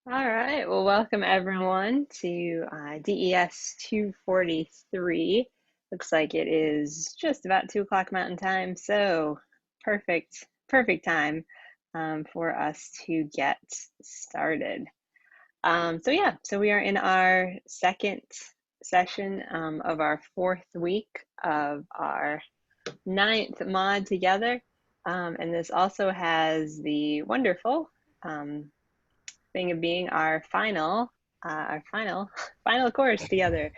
All right. Well, welcome everyone to DES 243. Looks like it is just about 2 o'clock Mountain Time, so perfect time for us to get started. So we are in our second session of our fourth week of our ninth mod together, and this also has the wonderful thing of being our final course together,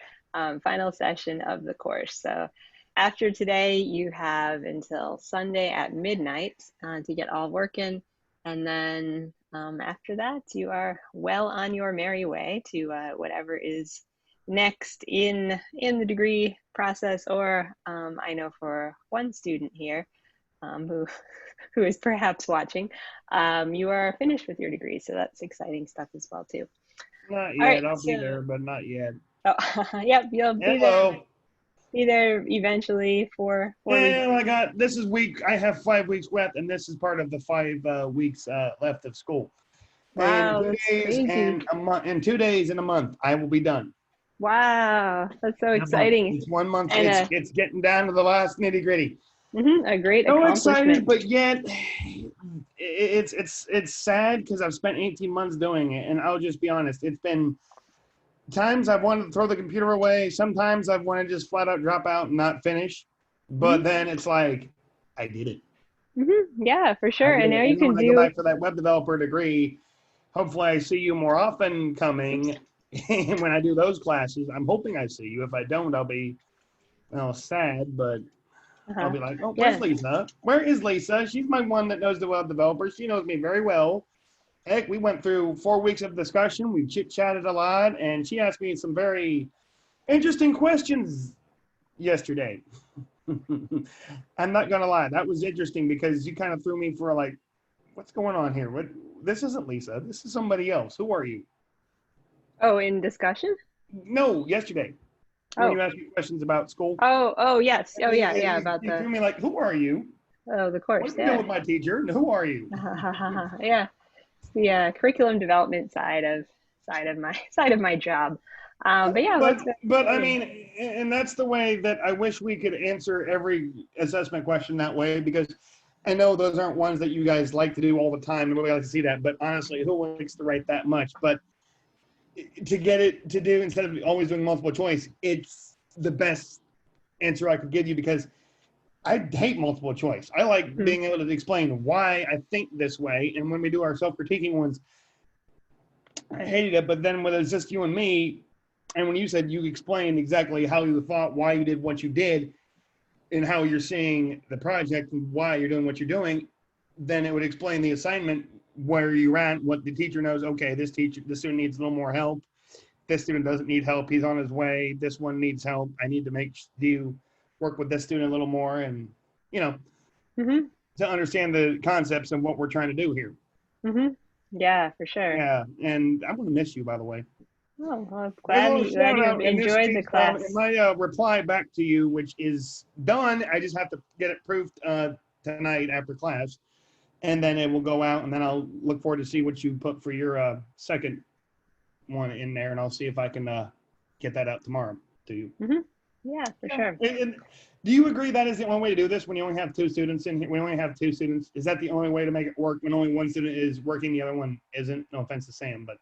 final session of the course. So after today, you have until Sunday at midnight to get all working, and then after that, you are well on your merry way to whatever is next in the degree process. Or I know for one student here who who is perhaps watching, you are finished with your degree. So that's exciting stuff as well too. Not All right, yet. I'll be so there, but not yet. yep, you'll Hello. be there eventually for 4 weeks. And this is week. I have 5 weeks left, and this is part of the 5 weeks left of school. In Wow, two that's days crazy. and a month, in 2 days and a month, I will be done. Wow, that's so In a month. exciting It's 1 month. and It's getting down to the last nitty gritty. a great So excited, accomplishment. but yet it's sad because I've spent 18 months doing it, and I'll just be honest. It's been times I've wanted to throw the computer away. Sometimes I've wanted to just flat out drop out and not finish. But Hmm. then it's like, I did it. Yeah, for I sure. did And it. now you And then can when I go do. back for that web developer degree, hopefully I see you more often coming. And when I do those classes, I'm hoping I see you. If I don't, I'll be sad, but I'll Uh-huh. be like, oh, where's Yeah. Lisa? Where is Lisa? She's my one that knows the web developer. She knows me very well. Heck, we went through 4 weeks of discussion. We chit chatted a lot, and she asked me some very interesting questions yesterday. I'm not gonna lie, that was interesting because you kind of threw me for like, what's going on here? What? This isn't Lisa. This is somebody else. Who are you? Oh, in discussion? No, yesterday when Oh. you asked me questions about school, Oh, yes. Oh, yeah, yeah, you, about you the threw me like, who are you? the What course. are you doing Yeah. with my teacher? And who are you? Yeah. The curriculum development side of my side of my job. But yeah, but that's very but I exciting. mean, and that's the way that I wish we could answer every assessment question that way, because I know those aren't ones that you guys like to do all the time. Nobody likes to see that, but honestly, who likes to write that much? But to get it to do, instead of always doing multiple choice, it's the best answer I could give you, because I hate multiple choice. I like Mhm. being able to explain why I think this way. And when we do our self-critiquing ones, I hated it. But then when it's just you and me, and when you said you explained exactly how you thought, why you did what you did, and how you're seeing the project and why you're doing what you're doing, then it would explain the assignment, where you're at, what the teacher knows. Okay, this student needs a little more help. This student doesn't need help. He's on his way. This one needs help. I need to make you work with this student a little more, and you know, Mhm. to understand the concepts and what we're trying to do here. Mhm. Yeah, for sure. Yeah, and I'm gonna miss you, by the way. Oh, well, I'm A little glad shout you out in this enjoyed the case, in class. my reply back to you, which is done. I just have to get it proofed tonight after class, and then it will go out, and then I'll look forward to see what you put for your second one in there, and I'll see if I can get that out tomorrow to you. Mhm. Yeah, for Yeah. sure. And do you agree that is the only way to do this when you only have two students in here? We only have two students. Is that the only way to make it work when only one student is working, the other one isn't? No offense to Sam, but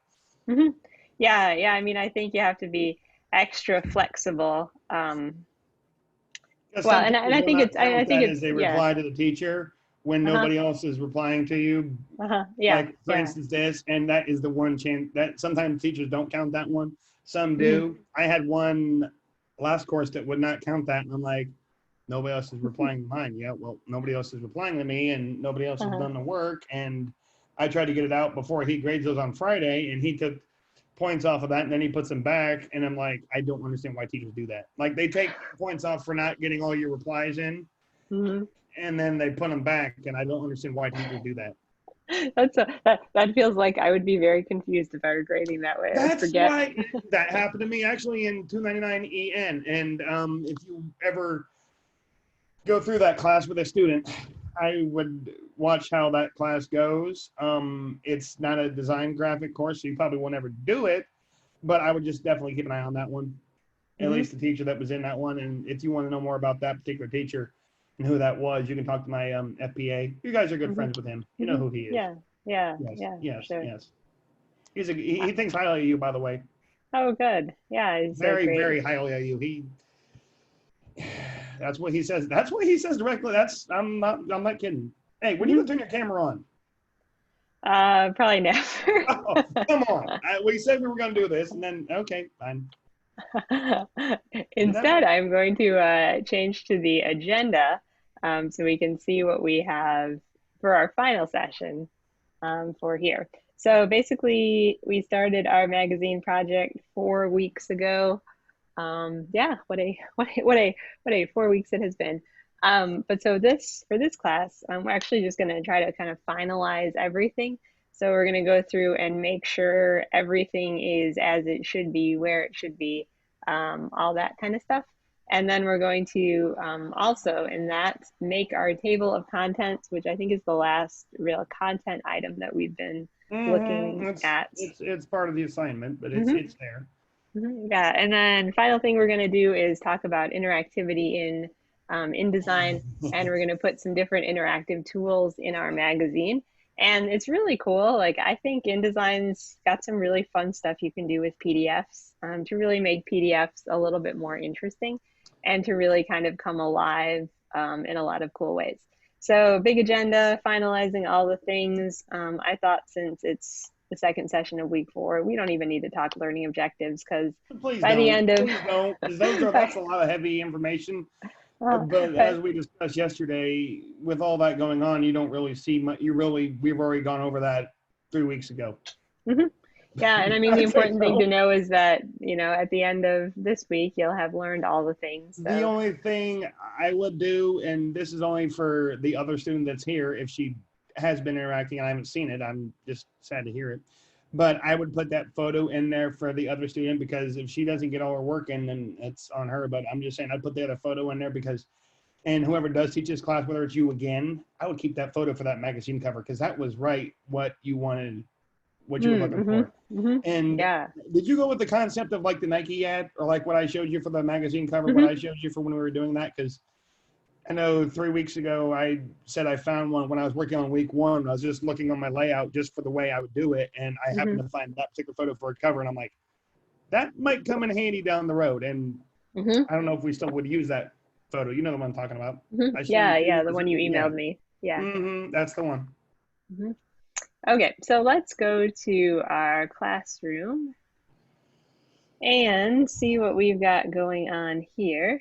Mhm. Yeah, yeah. I mean, I think you have to be extra flexible. because Well, some and teachers I will think not I count think that as it's a yeah. reply to the teacher when Uh-huh. nobody else is replying to you. Uh-huh. Yeah, Like for yeah. instance, this, and that is the one chance that sometimes teachers don't count that one. Some Mhm. do. I had one last course that would not count that, and I'm like, nobody else is replying to mine. Yeah, well, nobody else is replying to me, and nobody else has Uh-huh. done the work. And I tried to get it out before he grades those on Friday, and he took points off of that, and then he puts them back. And I'm like, I don't understand why teachers do that. Like they take points off for not getting all your replies in, Mhm. and then they put them back, and I don't understand why teachers do that. That feels like I would be very confused if I were grading that way. I would That's forget. why that happened to me actually in 299 EN. And if you ever go through that class with a student, I would watch how that class goes. It's not a design graphic course, so you probably won't ever do it, but I would just definitely keep an eye on that one, at Hmm. least the teacher that was in that one. And if you want to know more about that particular teacher and who that was, you can talk to my FPA. You guys are good Hmm. friends with him. You know Hmm. who he is. Yeah, yeah, Yes, yeah, for yes, sure. yes. He Uh, thinks highly of you, by the way. oh, good. Yeah, he's Very, great. very highly of you. That's what he says. That's what he says directly. I'm not kidding. Hey, when are you Hmm. gonna turn your camera on? Probably never. Oh, come on. We said we were gonna do this, and then okay, fine. Instead, Never. I'm going to change to the agenda so we can see what we have for our final session for here. So basically, we started our magazine project 4 weeks ago. Yeah, what a 4 weeks it has been. But so this for this class, we're actually just going to try to kind of finalize everything. So we're going to go through and make sure everything is as it should be, where it should be, all that kind of stuff. And then we're going to also in that make our table of contents, which I think is the last real content item that we've been looking at. It's part of the assignment, but Mhm. it's there. Yeah, and then final thing we're going to do is talk about interactivity in InDesign, and we're going to put some different interactive tools in our magazine. And it's really cool. Like I think InDesign's got some really fun stuff you can do with PDFs to really make PDFs a little bit more interesting and to really kind of come alive in a lot of cool ways. So big agenda, finalizing all the things. I thought since it's the second session of week 4, we don't even need to talk learning objectives because Please by the don't. end of Please don't, because that's a by, lot of heavy information. uh, But by, as we discussed yesterday, with all that going on, you don't really see much. We've already gone over that 3 weeks ago. mhm. Yeah, and I mean the Okay, important thing to so know is that at the end of this week you'll have learned all the things. the So only thing I would do, and this is only for the other student that's here, if she has been interacting and I haven't seen it, I'm just sad to hear it. But I would put that photo in there for the other student because if she doesn't get all her work in, then it's on her. But I'm just saying I'd put the other photo in there because, and whoever does teach this class, whether it's you again, I would keep that photo for that magazine cover because that was right what you wanted, what you were looking mm-hmm, for. mm-hmm. And Yeah. did you go with the concept of like the Nike ad or like what I showed you for the magazine cover, what Mm-hmm, I showed you for when we were doing that? Because I know 3 weeks ago I said I found one when I was working on week 1. I was just looking on my layout just for the way I would do it. And I mm-hmm, happened to find that particular photo for a cover. And I'm like, that might come in handy down the road. And mm-hmm, I don't know if we still would use that photo. You know the one I'm talking about. mm-hmm. I showed Yeah, it to yeah, you. the one you Yeah. emailed me. Yeah. That's the one. Mm-hmm. Okay, so let's go to our classroom and see what we've got going on here.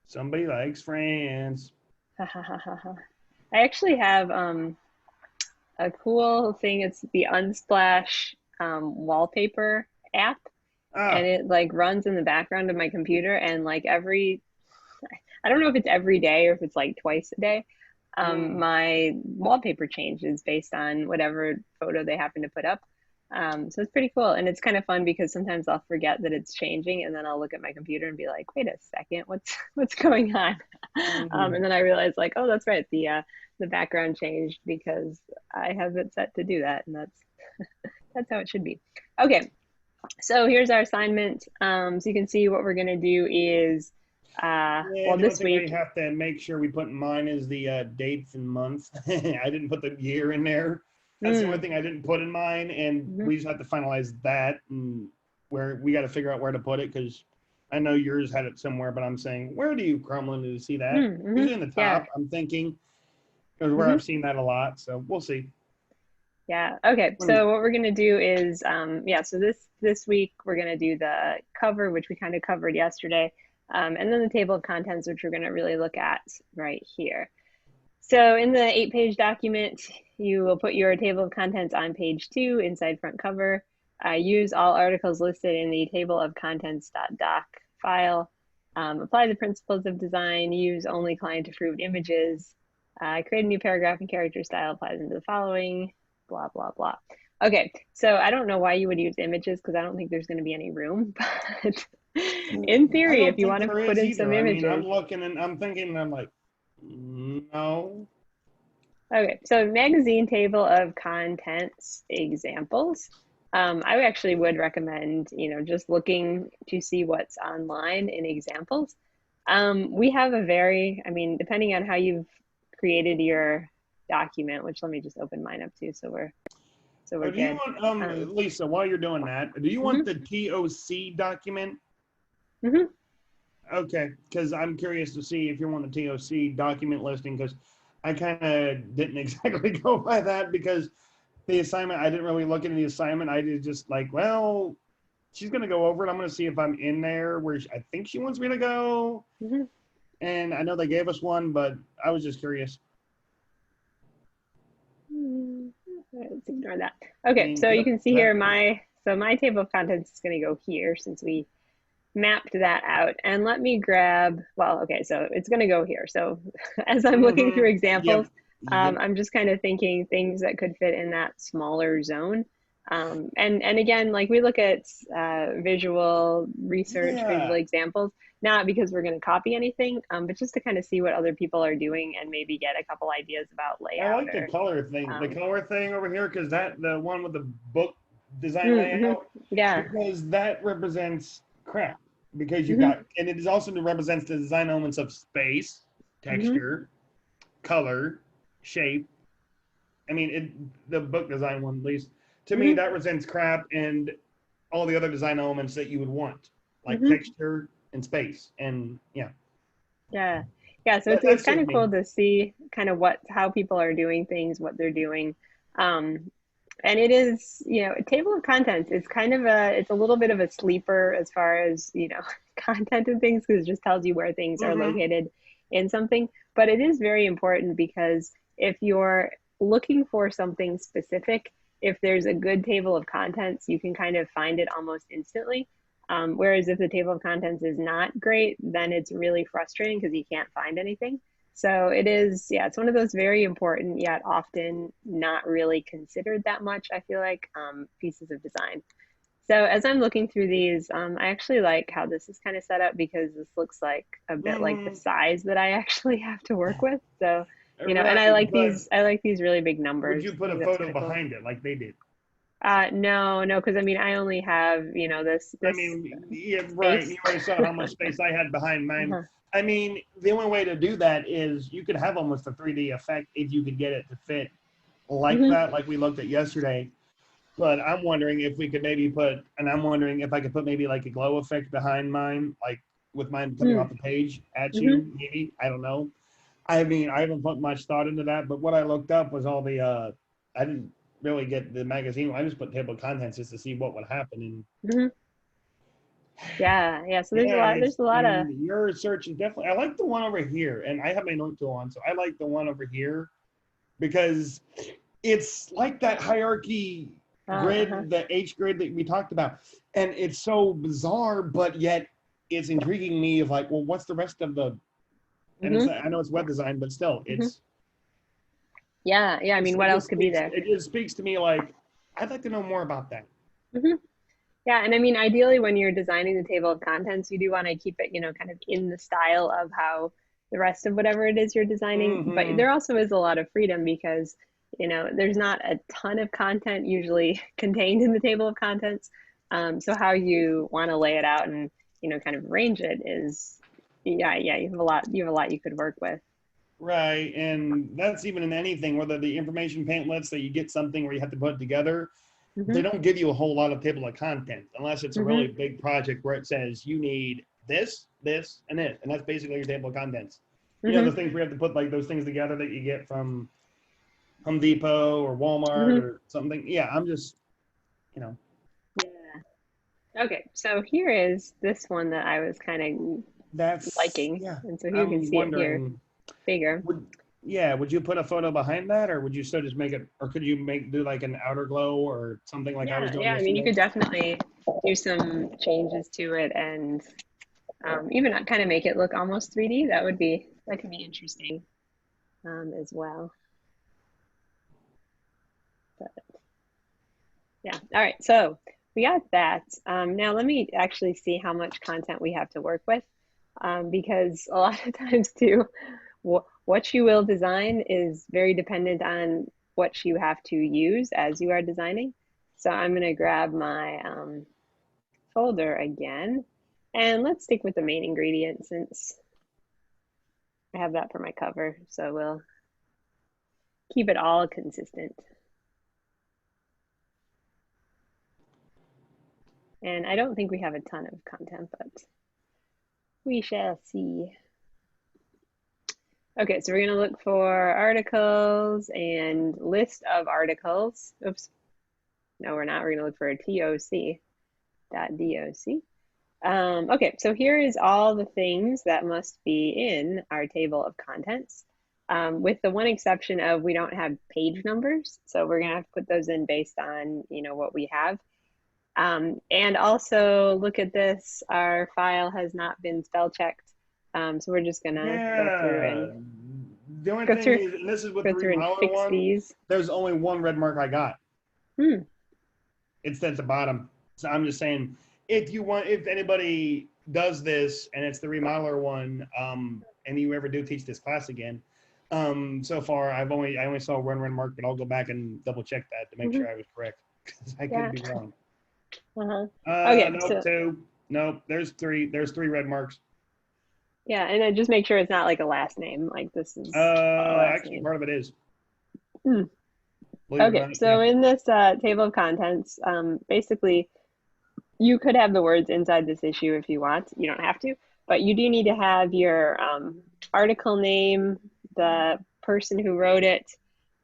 Somebody likes friends. I actually have a cool thing. It's the Unsplash wallpaper app, and Ah, it like runs in the background of my computer. And like I don't know if it's every day or if it's like twice a day. mm, My wallpaper changes based on whatever photo they happen to put up. So it's pretty cool, and it's kind of fun because sometimes I'll forget that it's changing, and then I'll look at my computer and be like, "Wait a second, what's going on?" mm. And then I realize, like, "Oh, that's right, the background changed because I have it set to do that," and that's how it should be. Okay, so here's our assignment. So you can see what we're gonna do is, Yeah, well, the only this thing I week. have to make sure we put in mine is the dates and months. I didn't put the year in there. That's the only Mm, thing I didn't put in mine, and mhm, we just have to finalize that and where we got to figure out where to put it because I know yours had it somewhere, but I'm saying where do you Crumlin to see that? mhm, Usually in the yeah. top. I'm thinking is where Mhm. I've seen that a lot, so we'll see. Yeah. Okay. When, So what we're gonna do is, yeah. So this week we're gonna do the cover, which we kind of covered yesterday, and then the table of contents, which we're gonna really look at right here. So in the 8-page document, you will put your table of contents on page 2, inside front cover. Use all articles listed in the table of contents.doc file. Apply the principles of design. Use only client approved images. Create a new paragraph and character style applies into the following, blah, blah, blah. Okay, so I don't know why you would use images because I don't think there's going to be any room, but in I theory, if don't you think want to there put is in some either. I mean, I'm images, looking and I'm thinking, and I'm like, no. Okay, so magazine table of contents examples. I actually would recommend, just looking to see what's online in examples. We have a very, I mean, depending on how you've created your document, which let me just open mine up too, so we're Do you good. want, Um, Lisa, while you're doing that, do you want mhm, the TOC document? mhm. Okay, because I'm curious to see if you want the TOC document listing, because I kind of didn't exactly go by that because the assignment, I didn't really look into the assignment. I did just like, well, she's going to go over it. I'm going to see if I'm in there where I think she wants me to go. Mhm. And I know they gave us one, but I was just curious. Mm, let's ignore that. I Okay, mean, so you yep, can see that. here my table of contents is going to go here since we mapped that out. And let me grab, well, okay, so it's going to go here. So as I'm looking Mm-hmm. through Yep. examples, Yep. I'm just kind of thinking things that could fit in that smaller zone. And again, like we look at visual research, visual Yeah. examples, not because we're going to copy anything, but just to kind of see what other people are doing and maybe get a couple ideas about I layout like or the um, color thing over here, because the one with the book design mm-hmm, layout, yeah. because that represents crap. Because you've Mm-hmm, got, and it is also represents the design elements of space, mm-hmm, texture, color, shape. I mean, the book design one, at least to me, mm-hmm, that represents crap and all the other design elements that you would want, like mm-hmm. texture and space, and yeah, Yeah. Yeah, so it's that's kind just of me. cool to see kind of how people are doing things, what they're doing. Um, and it is, a table of contents is kind of it's a little bit of a sleeper as far as, content and things because it just tells you where things are Mm-hmm. located in something. But it is very important because if you're looking for something specific, if there's a good table of contents, you can kind of find it almost instantly. Whereas if the table of contents is not great, then it's really frustrating because you can't find anything. So it is, yeah, it's one of those very important yet often not really considered that much, I feel like, pieces of design. So as I'm looking through these, I actually like how this is kind of set up because this looks like a bit like the Mm-hmm. size that I actually have to work with. So, and Right, but I like these really big would numbers. you put I a think that's photo kind of cool. behind it like they did? No, no, because I mean, I only have, I this mean, yeah, right. space. You already saw how much space I had behind mine. Uh-huh. I mean, the only way to do that is you could have almost a 3D effect if you could get it to fit like Hmm. that, like we looked at yesterday. But I'm wondering if we could maybe put, and I'm wondering if I could put maybe like a glow effect behind mine, like with mine coming off the page at Hmm. you, maybe. I don't know. I mean, I haven't put much thought into that, but what I looked up was all I didn't really get the magazine. I just put table of contents just to see what would happen. And Hmm. Yeah, yeah. So yeah, and there's a lot of, your search is definitely, I like the one over here, and I have my note tool on, so I like the one over here because it's like that hierarchy uh-huh. grid, the H grid that we talked about. And it's so bizarre, but yet it's intriguing me of like, well, what's the rest of the, and it's, Hmm. I know it's web design, but still, Hmm. Yeah, yeah. I mean, what it else just could be speaks, there? it just speaks to me like, I'd like to know more about that. Hmm. Yeah, and I mean, ideally, when you're designing the table of contents, you do want to keep it, kind of in the style of how the rest of whatever it is you're designing. But Mm-hmm. there also is a lot of freedom because, there's not a ton of content usually contained in the table of contents. So how you want to lay it out and, kind of arrange it is, yeah, yeah, you have a lot you could work with. Right. And that's even in anything, whether the information paintlets that you get something where you have to put it together, they Hmm. don't give you a whole lot of table of content unless it's a Hmm. really big project where it says you need this, this, and this. And that's basically your table of contents. You know, Hmm. the things we have to put like those things together that you get from Home Depot or Walmart Hmm. or something. Yeah, I'm just, you know, Yeah. Okay, so here is this one that I was kind of that's, liking, yeah. and so here you can I'm see it here wondering, bigger. would, yeah, would you put a photo behind that, or would you still just make it, or could you do like an outer glow or something like I was Yeah, doing yeah. I mean, you yesterday? could definitely do some changes to it and even kind of make it look almost 3D. That could be interesting as well. But yeah. All right. So we got that. Now let me actually see how much content we have to work with because a lot of times too, what you will design is very dependent on what you have to use as you are designing. So I'm going to grab my folder again, and let's stick with the main ingredient since I have that for my cover. So we'll keep it all consistent. And I don't think we have a ton of content, but we shall see. Okay, so we're going to look for articles and list of articles. Oops. No, we're not. We're going to look for a TOC, .doc. Okay, so here is all the things that must be in our table of contents, with the one exception of we don't have page numbers. So we're going to have to put those in based on, what we have. And also look at this, our file has not been spell checked. So we're just going to go through Yeah. and The only go thing through is, and this is with go the through and remodeler fix one, these. there's only one red mark I got. Hmm. It's at the bottom. So I'm just saying, if anybody does this and it's the remodeler one, and you ever do teach this class again, so far I only saw one red mark, but I'll go back and double check that to make Mm-hmm. sure I was correct because I could Yeah. be wrong. Okay, Nope, so two. Nope, there's three. There's three red marks. yeah, and then just make sure it's not like a last name. Like this is a last Actually, name. part of it is. Hmm. Believe it or Okay, not, so yeah. in this table of contents, basically you could have the words inside this issue if you want. You don't have to, but you do need to have your article name, the person who wrote it,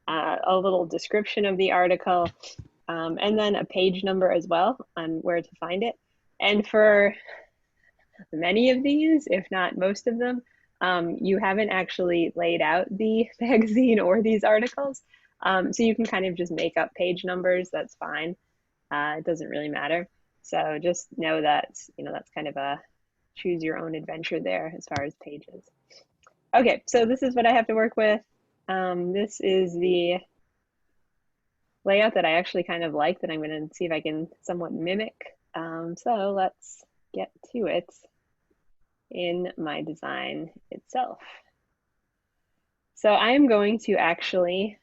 a little description of the article, and then a page number as well on where to find it. And for many of these, if not most of them, you haven't actually laid out the magazine or these articles. So you can kind of just make up page numbers. That's fine. It doesn't really matter. So just know that, that's kind of a choose your own adventure there as far as pages. Okay, so this is what I have to work with. This is the layout that I actually kind of like that I'm going to see if I can somewhat mimic. So let's get to it in my design itself. So I'm going to actually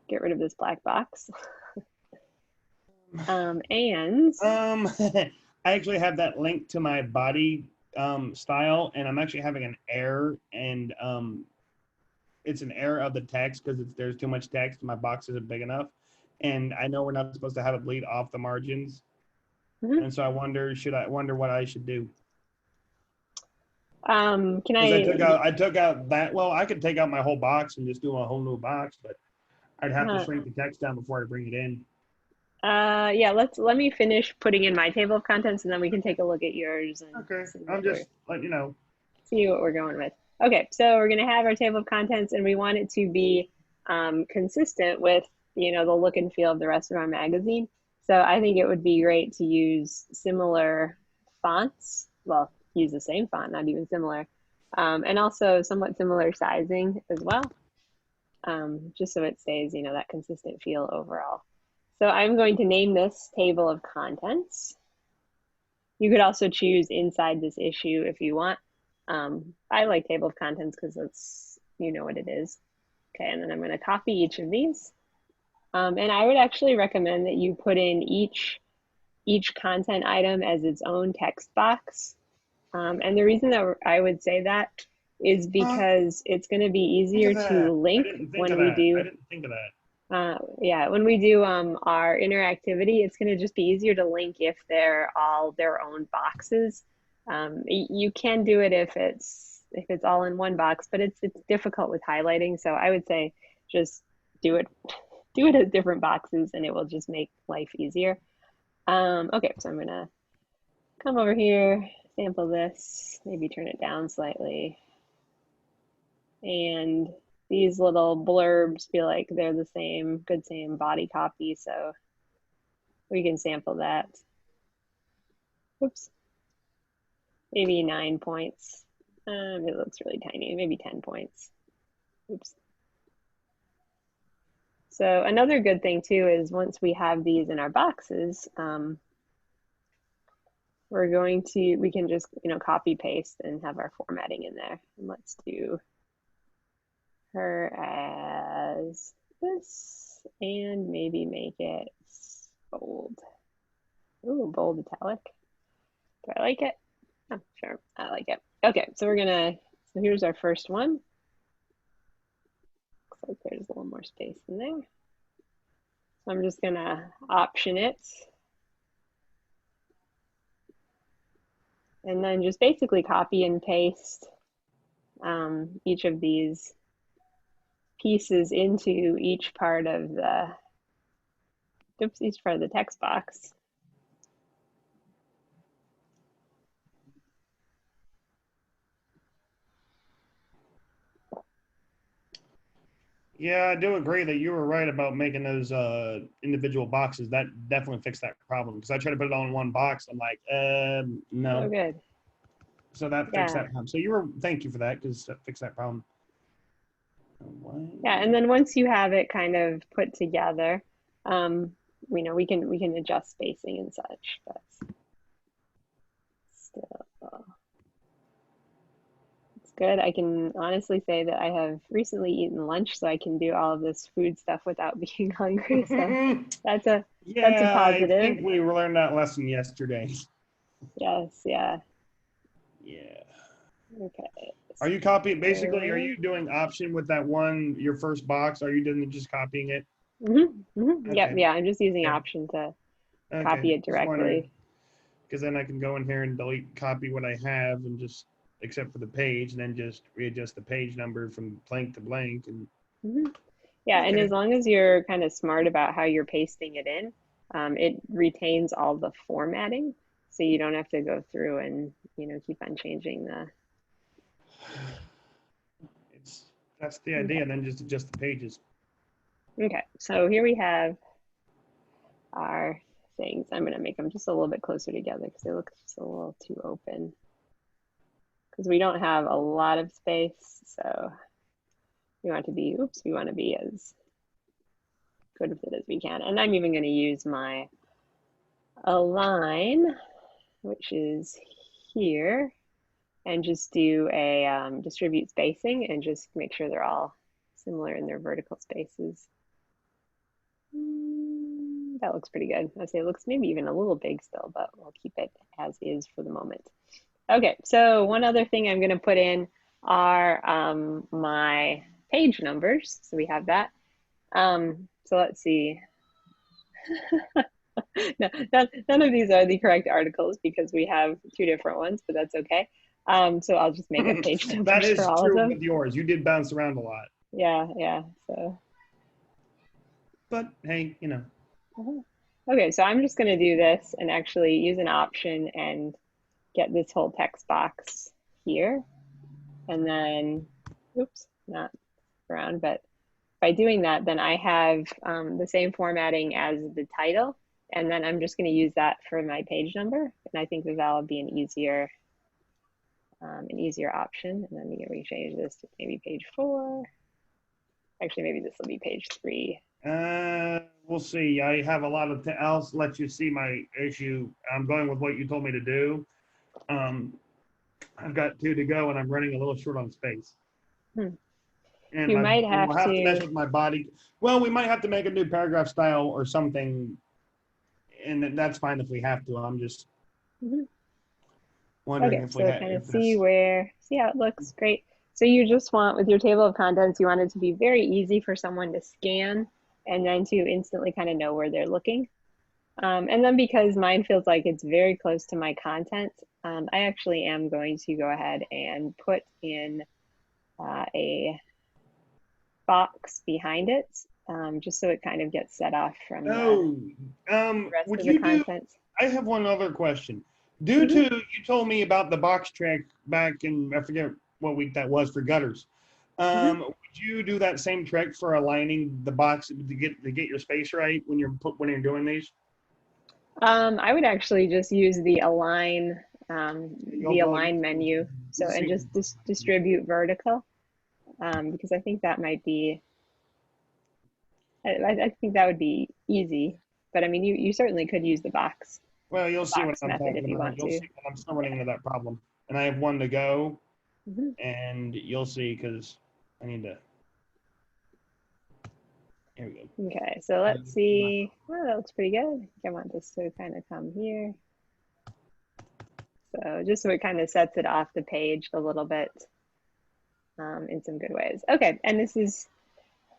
get rid of this black box. And I actually have that link to my body style, and I'm actually having an error, and it's an error of the text because there's too much text. My box isn't big enough, and I know we're not supposed to have it bleed off the margins, mhm. and so I wonder what I should do. Can Because I, I took out that. Well, I could take out my whole box and just do a whole new box, but I'd have to uh, shrink the text down before I bring it in. yeah, let me finish putting in my table of contents and then we can take a look at yours and Okay, I'm just letting you know. see what we're going with. Okay, so we're gonna have our table of contents and we want it to be consistent with, the look and feel of the rest of our magazine. So I think it would be great to use similar fonts. Well, use the same font, not even similar. And also somewhat similar sizing as well, just so it stays, that consistent feel overall. So I'm going to name this table of contents. You could also choose inside this issue if you want. I like table of contents because that's, what it is. Okay, and then I'm going to copy each of these. And I would actually recommend that you put in each content item as its own text box. And the reason that I would say that is Huh? because it's going to be Think of easier that. to I link didn't think when of we that. I do, didn't think of that. yeah, when we do our interactivity, it's going to just be easier to link if they're all their own boxes. You can do it if it's all in one box, but it's difficult with highlighting. So I would say just do it do it as different boxes, and it will just make life easier. Okay, so I'm gonna come over here, sample this, maybe turn it down slightly, and these little blurbs feel like they're the same body copy, so we can sample that. Oops, maybe 9 points. It looks really tiny, maybe 10 points. Oops. So another good thing too is once we have these in our boxes, we can just, copy paste and have our formatting in there. And let's do her as this and maybe make it bold. Ooh, bold italic. Do I like it? Oh, sure, I like it. Okay, so so here's our first one. Looks like there's a little more space in there. So I'm just gonna option it. And then just basically copy and paste each of these pieces into each part of each part of the text box. Yeah, I do agree that you were right about making those individual boxes. That definitely fixed that problem because I tried to put it all in one box. I'm like, Oh, no. good. So that fixed Yeah. that problem. So thank you for that because that fixed that problem. Yeah, and then once you have it kind of put together, we can adjust spacing and such, but still, it's good. I can honestly say that I have recently eaten lunch, so I can do all of this food stuff without being hungry. So that's a that's a Yeah, I positive. think we learned that lesson yesterday. Yes, yeah. Yeah. Okay. Are you copying? Basically, are you So, doing option with that one, your first box? Are you doing just copying it? Yep, Okay. yeah. I'm just using Yeah. Option to Okay. copy it Just wondering directly. because then I can go in here and delete, copy what I have, and just except for the page, and then just readjust the page number from blank to blank. And hmm Yeah, and as okay. long as you're kind of smart about how you're pasting it in, it retains all the formatting, so you don't have to go through and keep on changing the. It's that's the idea, Okay, and then just adjust the pages. okay. So here we have our things. I'm gonna make them just a little bit closer together because they look just a little too open because we don't have a lot of space. So we want to be as good with it as we can. And I'm even going to use my align, which is here, and just do a distribute spacing and just make sure they're all similar in their vertical spaces. That looks pretty good. I say it looks maybe even a little big still, but we'll keep it as is for the moment. Okay, so one other thing I'm going to put in are my page numbers. So we have that. So let's see. No, none of these are the correct articles because we have two different ones, but that's okay. So I'll just make up page That numbers for is all of true them. with yours. You did bounce around a lot, Yeah, yeah. So, but hey, okay, so I'm just going to do this and actually use an option and get this whole text box here. And then, oops, not around, but by doing that, then I have the same formatting as the title. And then I'm just going to use that for my page number. And I think that that'll be an easier option. And then we can rechange this to maybe page 4. Actually, maybe this will be page 3. we'll see. I have a lot of. I'll let you see my issue. I'm going with what you told me to do. Um, I've got 2 to go, and I'm running a little short on space. Hmm. And You might have we'll have to mess to. with my body. Well, we might have to make a new paragraph style or something, and that's fine if we have to. I'm just Mhm. wondering Okay, if we so have kind of if that's. see how it looks. Great. So you just want, with your table of contents, you want it to be very easy for someone to scan and then to instantly kind of know where they're looking. And then because mine feels like it's very close to my content, I actually am going to go ahead and put in a box behind it, just so it kind of gets set off from the Oh, rest would of the you do? content. I have one other question. Due to Mm-hmm, you told me about the box trick back in I forget what week that was for gutters. mm-hmm. Would you do that same trick for aligning the box to get your space right when you're doing these? I would actually just use You'll the go. align menu, so and See, just distribute vertical, because I think that might be, I think that would be easy. But I mean, you certainly could use the box. Well, you'll see what box I'm method talking if you about. want You'll to. see that I'm still running into that problem. And I have one to go, Hmm. and you'll see because I need to. Here we go. Okay, so let's see. Well, that looks pretty good. I want this to kind of come here. So just so it kind of sets it off the page a little bit in some good ways. Okay, and this is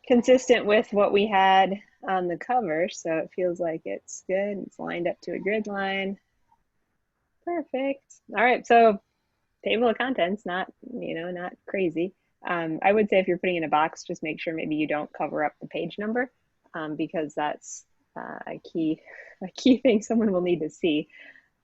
consistent with what we had on the cover, so it feels like it's good. It's lined up to a grid line. Perfect. All right, so table of contents, not, not crazy. I would say if you're putting in a box, just make sure maybe you don't cover up the page number because that's a key thing someone will need to see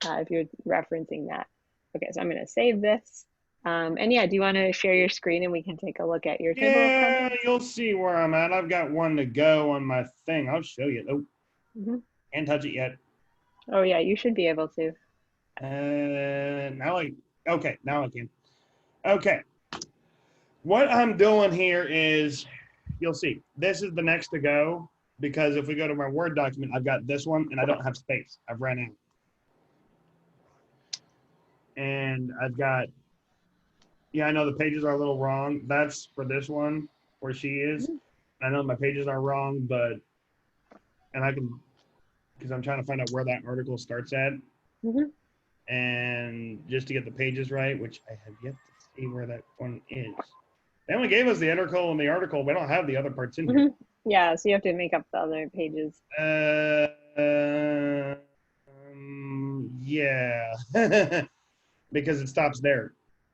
if you're referencing that. Okay, so I'm going to save this. And yeah, do you want to share your screen and we can take a look at your table of Yeah, contents? you'll see where I'm at. I've got one to go on my thing. I'll show you. Oh, Hmm. can't touch it yet. Oh yeah, you should be able to. Now okay, now I can. Okay, what I'm doing here is, you'll see, this is the next to go because if we go to my Word document, I've got this one and I don't have space. I've ran out. And I've got, yeah, I know the pages are a little wrong. That's for this one where she is. Mhm. I know my pages are wrong, and I can, because I'm trying to find out where that article starts at. Mhm. And just to get the pages right, which I have yet to see where that one is. They only gave us the article and the article. We don't have the other parts in here. Mhm. Yeah, so you have to make up the other pages. Yeah, because it stops there.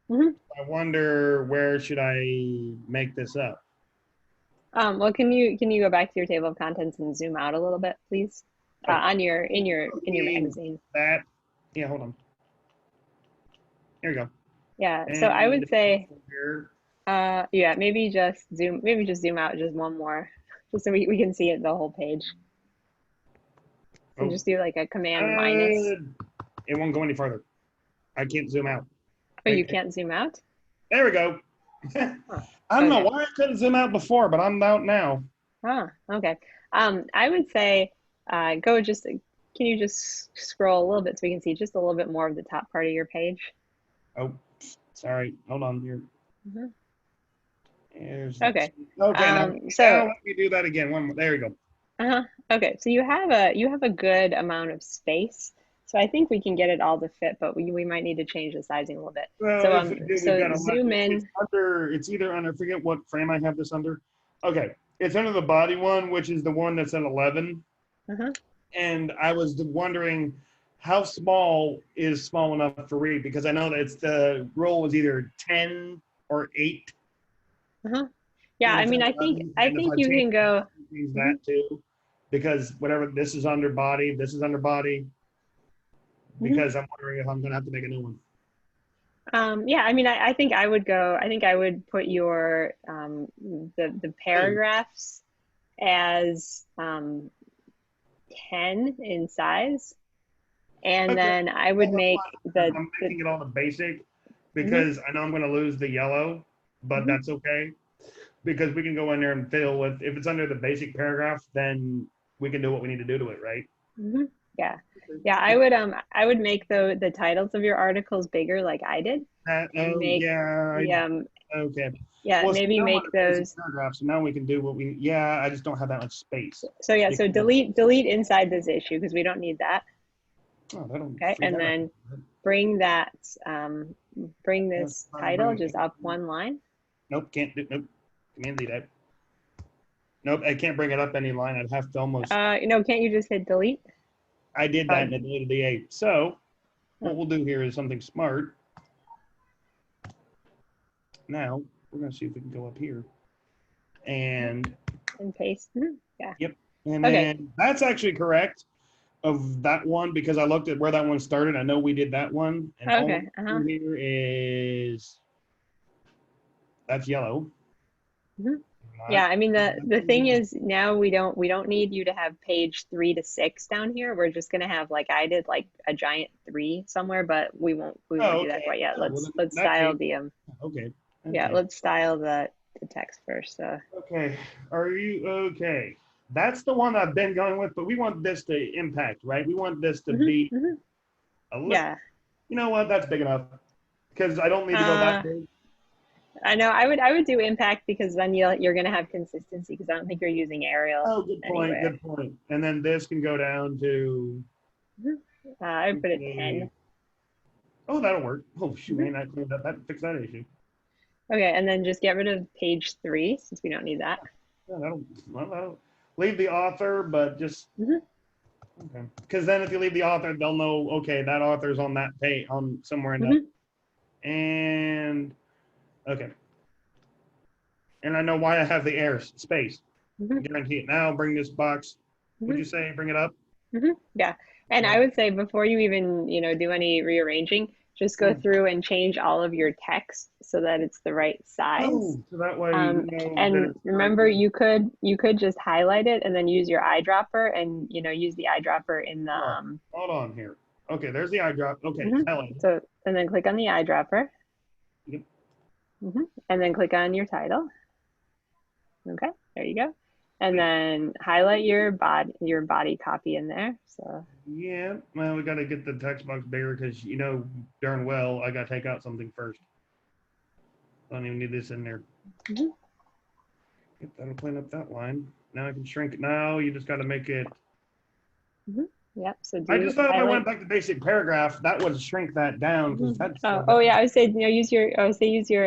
Mhm. I wonder where should I make this up? Well, can you go back to your table of contents and zoom out a little bit, please? Oh, On your in your mean magazine. that. Yeah, hold on. Here we go. Yeah, so I And would say, here. yeah, maybe just zoom out just one more, just so we can see it the whole page. So Oh, just do like a command minus. uh, it won't go any further. I can't zoom out. Oh, you can't zoom out? There we go. Huh. I don't know Okay. why I couldn't zoom out before, but I'm out now. Okay. I would say, go just, can you just scroll a little bit so we can see just a little bit more of the top part of your page? Oh, sorry. Hold on here. Mhm. Here's that. Okay. Okay, now So, let me do that again. One more. There we go. okay. So you have a good amount of space. So I think we can get it all to fit, but we might need to change the sizing a little bit. Well, So if we do, we've so got a lot. zoom It's in. under. It's either under. I forget what frame I have this under. Okay, it's under the body one, which is the one that's at 11. Uh-huh. And I was wondering how small is small enough for read because I know that it's the rule was either 10 or 8, Uh-huh. Yeah, and I it's mean, at I think 11. I And if think I you change can that, go. I can change Mhm. that too, because whatever this is under body, this is under body. Mhm. Because I'm wondering if I'm going to have to make a new one. Yeah, I mean, I think I would go. I think I would put your the Two. paragraphs as 10 in size, and Okay, then I well, would that's make fine. the I'm the. making it all the basic Mhm. because I know I'm going to lose the yellow, but Mhm. that's okay because we can go in there and fill with if it's under the basic paragraph, then we can do what we need to do to it, right? Mhm. Yeah, yeah. I would make the titles of your articles bigger, like I did, and Oh make yeah, the okay. yeah, Well, see, maybe now I'm on make the basic those. paragraph, so now we can do what we. Yeah, I just don't have that much space So yeah, so because delete inside this issue because we don't need that. oh, that'll Okay, free and that up. then bring that bring Let's this try and bring title it. just up one line. Nope, can't do. Nope, Command Z that. Nope, I can't bring it up any line. I'd have to almost. Can't you just hit delete? I did that Oh, and it deleted the 8. So oh, what we'll do here is something smart. Now we're gonna see if we can go up here and and paste. Mhm. Yeah. yep, and Okay. then that's actually correct of that one because I looked at where that one started. I know we did that one, and all we Okay. Uh-huh. do here is that's yellow. Mhm. Not Yeah, I mean the thing blue. is now we don't need you to have page 3 to 6 down here. We're just gonna have like I did like a giant 3 somewhere, but we won't Oh, do that okay. quite yet. Oh, well, Let's then in let's that style case, the okay, yeah, okay, let's style the text first. okay. Are you okay? That's the one I've been going with, but we want this to impact, right? We want this to Hmm. be Hmm. a little, Yeah. you know what? That's big enough because I don't need to go that Uh, big. I know I would do impact because then you're gonna have consistency because I don't think you're using Arial Oh, good point. anywhere. Good point. And then this can go down to, Mhm. I would put it 10. oh, that'll work. Oh, shoot, Hmm. man, I cleaned up that, fix that issue. Okay, and then just get rid of page 3 since we don't need that. Yeah, that'll leave the author, but just, Hmm. okay. Because then if you leave the author, they'll know, okay, that author's on that page, on somewhere in that. Hmm. And, okay. And I know why I have the air space. Hmm. Guarantee it. Now bring this box. Would you Hmm. say bring it up? Yeah. And I Yeah. would say before you even, do any rearranging, just go Hmm. through and change all of your text so that it's the right size. Oh, so that way Um, you know that and it's the right remember, way. you could just highlight it and then use your eyedropper and use the eyedropper in the Hold on here. Okay, there's the eye drop. Okay, mhm. highlight. So and then click on the eyedropper, Yep. and then click on your title. Okay, there you go. And Wait. then highlight your body copy in there. So Yeah. Well, we got to get the text box bigger because you know darn well I got to take out something first. I don't even need this in there. mhm. Yep, that'll clean up that line. Now I can shrink it. Now you just got to make it. Mhm. Yep. So I do just thought if I went highlight. back to basic paragraph, that would shrink that down because Mhm. that's. Oh yeah. I would say use your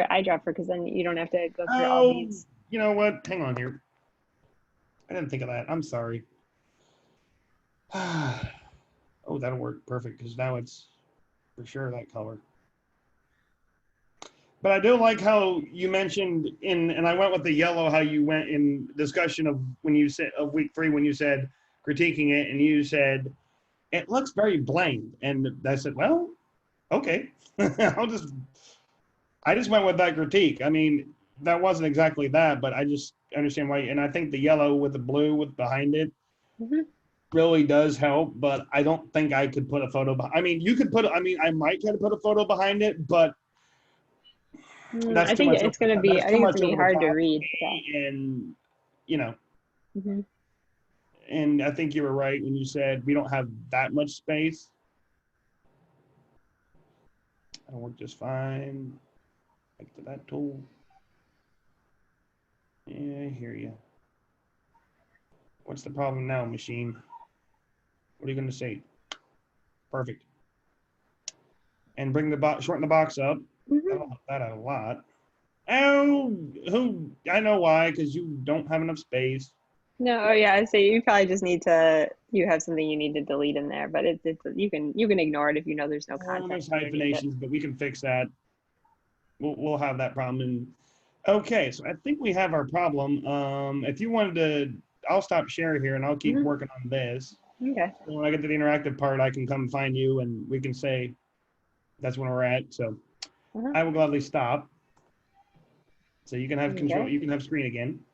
eyedropper because then you don't have to go through all Oh, these. you know what? Hang on here. I didn't think of that. I'm sorry. Oh, that'll work perfect because now it's for sure that color. But I do like how you mentioned and I went with the yellow, how you went in discussion of when you said of week 3 when you said critiquing it and you said it looks very bland, and I said, well, okay, I just went with that critique. I mean, that wasn't exactly that, but I just understand why. And I think the yellow with the blue with behind it Mhm. really does help, but I don't think I could put a photo. I mean, you could put. I mean, I might try to put a photo behind it, but that's I too think much it's over the gonna top. be. That's I too think it's much gonna be over the hard to top for read. Yeah. me, and you know. Hmm. And I think you were right when you said we don't have that much space. It'll work just fine. Back to that tool. Yeah, I hear you. What's the problem now, machine? What are you going to say? Perfect. And bring the box, shorten the box up. That'll Hmm. help that out a lot. Oh, who? I know why, because you don't have enough space. No, oh yeah, I'd say you probably just need to. You have something you need to delete in there, but it's you can ignore it if you know there's no Oh, content there's underneath it. hyphenations, but we can fix that. We'll have that problem. And okay, so I think we have our problem. If you wanted to, I'll stop sharing here and I'll keep Hmm. working on this. Okay. So when I get to the interactive part, I can come find you and we can say that's when we're at. So Uh-huh. I will gladly stop. So you can have control. Okay. You can have screen again.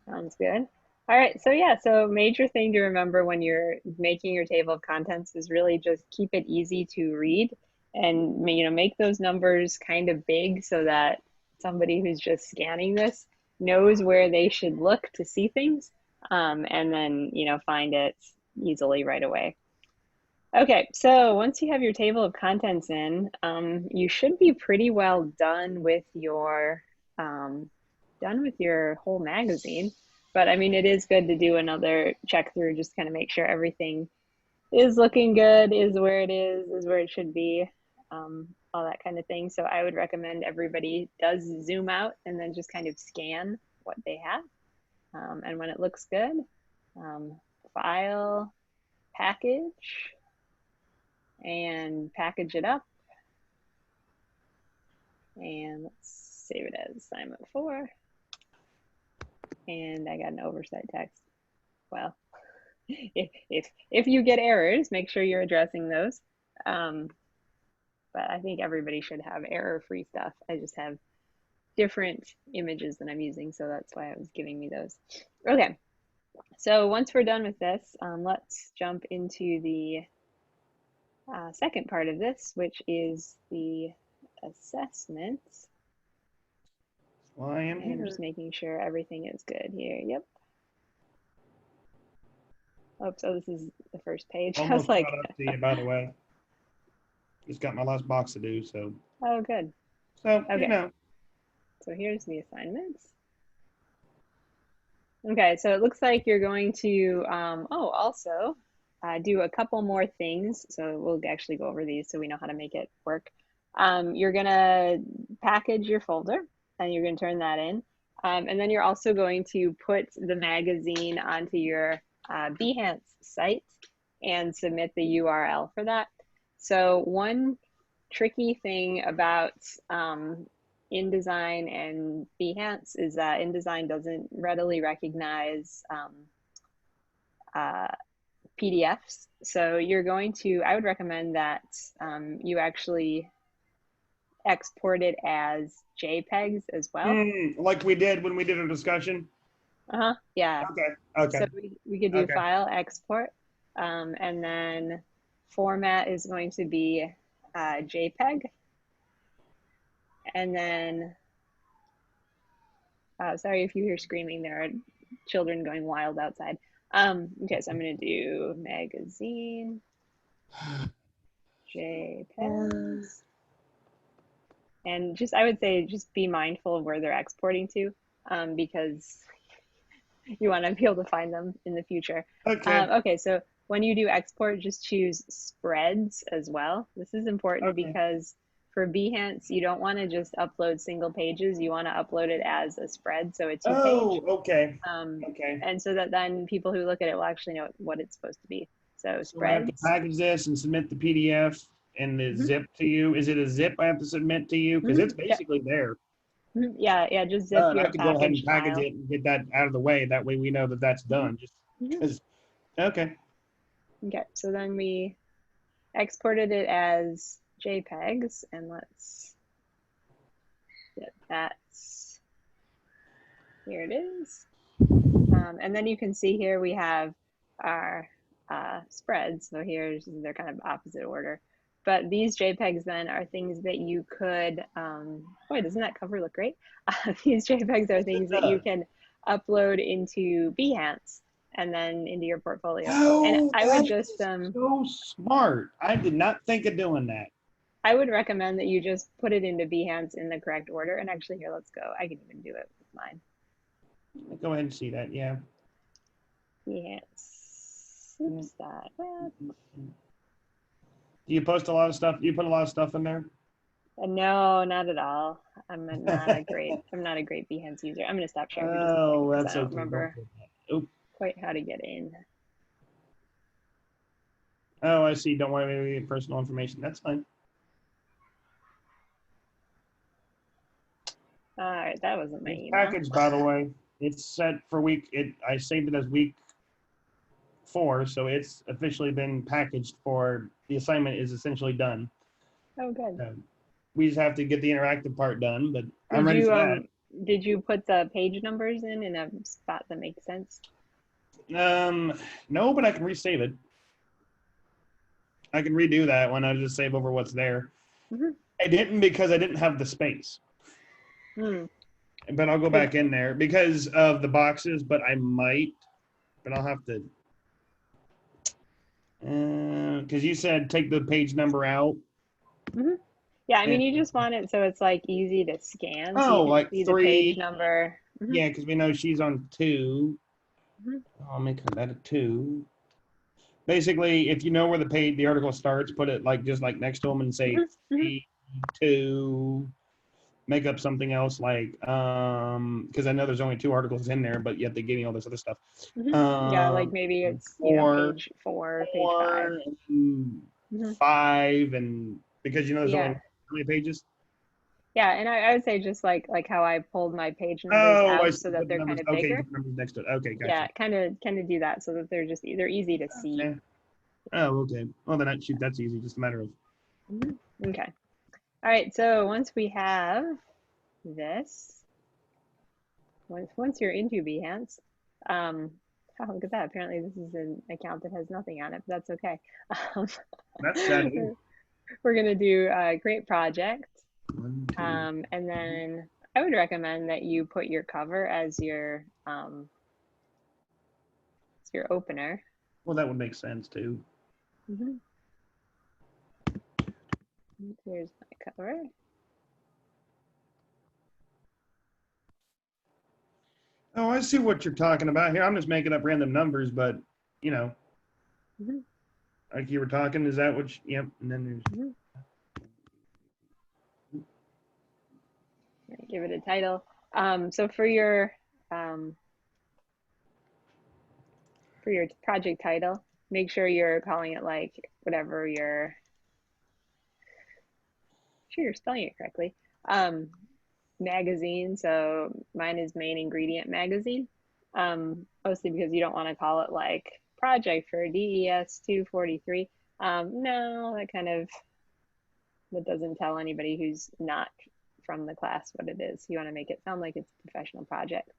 Sounds good. All right. So yeah. So major thing to remember when you're making your table of contents is really just keep it easy to read, and make those numbers kind of big so that somebody who's just scanning this knows where they should look to see things, and then find it easily right away. Okay, so once you have your table of contents in, you should be pretty well done with your whole magazine. But I mean, it is good to do another check through, just kind of make sure everything is looking good, is where it should be, all that kind of thing. So I would recommend everybody does zoom out and then just kind of scan what they have. And when it looks good, um, file, package, and package it up. And let's save it as assignment 4. And I got an oversight text. Well, if you get errors, make sure you're addressing those. Um, but I think everybody should have error-free stuff. I just have different images that I'm using, so that's why I was giving me those. Okay, so once we're done with this, let's jump into the second part of this, which is the assessments. Well, I am And I'm just here. making sure everything is good here. Yep. Oops, oh, this is the first page. I was Almost like, caught up to you, by the way. Just got my last box to do, so oh, good. you Okay, know. so here's the assignments. Okay, so it looks like you're going to, oh, also do a couple more things. So we'll actually go over these so we know how to make it work. You're gonna package your folder and you're gonna turn that in. And then you're also going to put the magazine onto your Behance site and submit the URL for that. So one tricky thing about InDesign and Behance is that InDesign doesn't readily recognize uh, PDFs. So you're going to, I would recommend that you actually export it as JPEGs as well. Like we did when we did our discussion. Uh-huh. Yeah. Okay. So Okay. we could do Okay. file export, and then format is going to be JPEG, and then sorry if you hear screaming, there are children going wild outside. Okay, so I'm gonna do magazine, JPEGs, and just I would say just be mindful of where they're exporting to, because you want to be able to find them in the future. Okay. Okay, so when you do export, just choose spreads as well. This is important Okay. because for Behance, you don't want to just upload single pages. You want to upload it as a spread, so a two-page, Oh, okay. um, Okay. and so that then people who look at it will actually know what it's supposed to be. So So I have to spreads. package this and submit the PDF and the Mm-hmm, zip to you. Is it a zip I have to submit to you? Because mm-hmm, it's yeah, basically there. yeah, yeah. Just zip And I your could go ahead and package package file. it and get that out of the way. That way we know that that's Mm-hmm, done. Just mm-hmm. because. Okay. Okay, so then we exported it as JPEGs, and let's get that. Here it is. And then you can see here we have our spreads. So here's, they're kind of opposite order. But these JPEGs then are things that you could, boy, doesn't that cover look great? These JPEGs are Yes, it things that you does. can upload into Behance and then into your portfolio. And Oh, I would that just, is so smart. I did not think of doing that. I would recommend that you just put it into Behance in the correct order. And actually, here, let's go. I can even do it with mine. Go ahead and see that. Yeah. Behance. Yeah. Oops, that. Do you post a lot of stuff? You put a lot of stuff in there? No, not at all. I'm not a great Behance user. I'm gonna stop sharing for just a second Oh, because I that's don't okay. Don't remember put that. Oop. quite how to get in. Oh, I see. Don't worry about personal information. That's fine. All right, that wasn't my It's email. packaged, by the way. It's set for week. I saved it as week 4, so it's officially been packaged for the assignment is essentially done. Oh, good. We just have to get the interactive part done, but I'm Did ready you for that. did you put the page numbers in a spot that makes sense? Um, no, but I can resave it. I can redo that one. I just save over what's there. Mm-hmm. I didn't because I didn't have the space. Hmm. But I'll go 'Cause- back in there because of the boxes, but I might. But I'll have to. Because you said take the page number out. mhm. Yeah, I mean, And, you just want it so it's like easy to scan, so you oh, can like see the page 3. number. Hmm. Yeah, because we know she's on 2. Hmm. I'll make that a 2. Basically, if you know where the article starts, put it like just like next to them and say Hmm. Hmm. 3, 2. Make up something else like because I know there's only 2 articles in there, but yet they gave me all this other stuff. Hmm. Yeah, like Um, maybe it's, 4, page 4, page 5. 4, and Hmm. 5, and because there's only Yeah. how many pages? Yeah, and I would say just like how I pulled my page numbers Oh, I out see. so that Put the they're numbers. kind of Okay, you bigger. put the numbers next to it. Okay, gotcha. Yeah, kind of do that so that they're easy to see. Okay. Oh, okay. Well, then shoot, that's easy. Just a matter of. Mhm. Okay. All right. So once we have this, once you're into Behance, um, oh, look at that. Apparently this is an account that has nothing on it, but that's okay. Um, That's sad. we're gonna do a great project, 1, 2. and then I would recommend that you put your cover as your opener. Well, that would make sense too. Mm-hmm. Here's my cover. Oh, I see what you're talking about here. I'm just making up random numbers, but you know, Mm-hmm. like you were talking, is that what? Yep. And then there's. Mm-hmm. Give it a title. So um, for your project title, make sure you're calling it like whatever your sure you're spelling it correctly. Um, Magazine. So mine is Main Ingredient Magazine. Mostly because you don't want to call it like project for DES243. No, that doesn't tell anybody who's not from the class what it is. You want to make it sound like it's a professional project.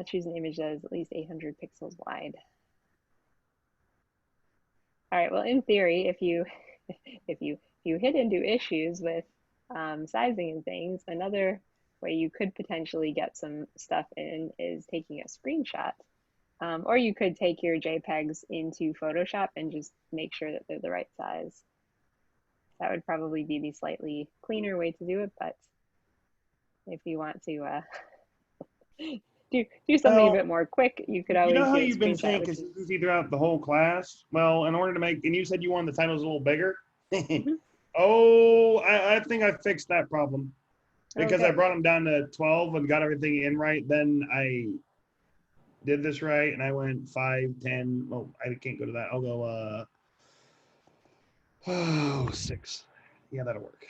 Choose an image that is at least 800 pixels wide. All right. Well, in theory, if you hit into issues with sizing and things, another way you could potentially get some stuff in is taking a screenshot. Or you could take your JPEGs into Photoshop and just make sure that they're the right size. That would probably be the slightly cleaner way to do it, but if you want to do something a bit Well, more quick, you could you know always how do a you've been screenshot, saying which is consistency throughout the whole class. Well, in order to make, and you said you wanted the titles a little bigger. mhm. Oh, I think I fixed that problem Oh, because I good. brought them down to 12 and got everything in right. Then I did this right, and I went 5, 10. Well, I can't go to that. I'll go 6. Yeah, that'll work.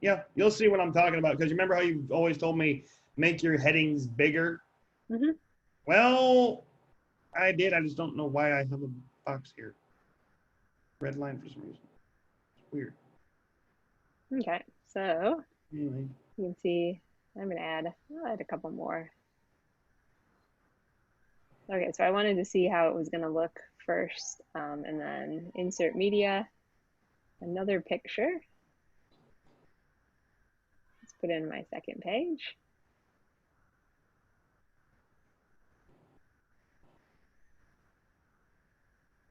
Yeah, you'll see what I'm talking about because you remember how you've always told me make your headings bigger. Hmm. Well, I did. I just don't know why I have a box here. Red line for some reason. It's weird. Okay, so Anyway. you can see I'm gonna I'll add a couple more. Okay, so I wanted to see how it was gonna look first, and then insert media, another picture. Let's put in my second page.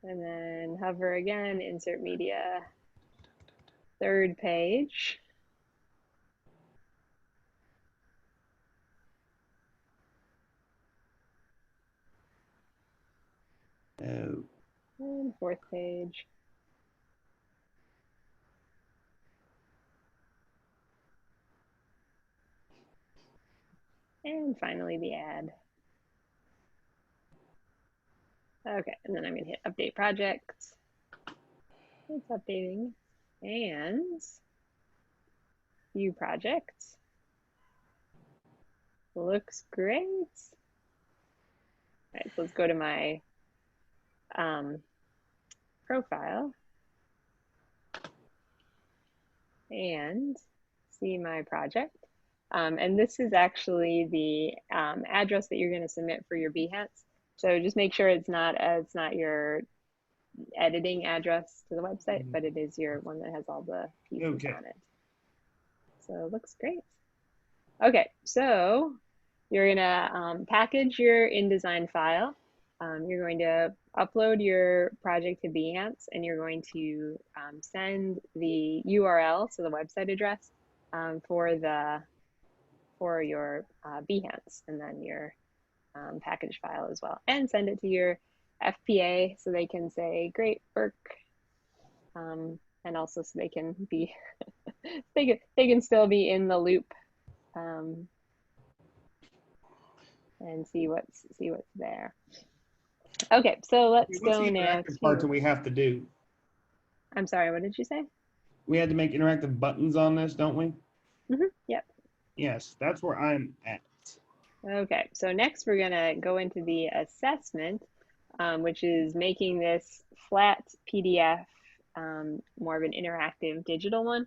And then hover again, insert media, third page. Oh. And fourth page. And finally the ad. Okay, and then I'm gonna hit update project. It's updating. And view project. Looks great. All right, so let's go to my um, profile and see my project. And this is actually the address that you're going to submit for your Behance. So just make sure it's not your editing address to the website, but it is your one that has all the pieces Okay. on it. So it looks great. Okay, so you're gonna package your InDesign file. You're going to upload your project to Behance, and you're going to send the URL, so the website address, for your Behance, and then your package file as well, and send it to your FPA so they can say great work, and also so they can be they can still be in the loop. Um, and see what's there. Okay, so let's What's go the now interactive part that to. we have to do? I'm sorry, what did you say? We had to make interactive buttons on this, don't we? Yep. Yes, that's where I'm at. Okay, so next we're gonna go into the assessment, which is making this flat PDF more of an interactive digital one,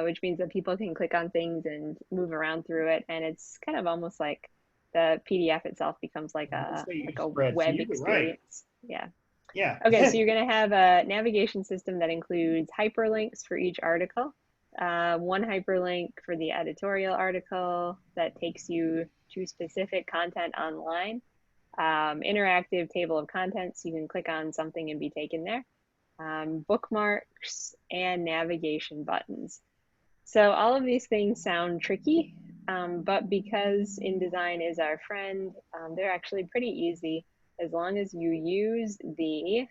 which means that people can click on things and move around through it, and it's kind of almost like the PDF itself becomes like Let's a say like a spreadsheet. web You were right. experience. Yeah. Yeah. Okay, so you're going to have a navigation system that includes hyperlinks for each article, one hyperlink for the editorial article that takes you to specific content online, interactive table of contents. You can click on something and be taken there. Bookmarks and navigation buttons. So all of these things sound tricky, but because InDesign is our friend, they're actually pretty easy as long as you use the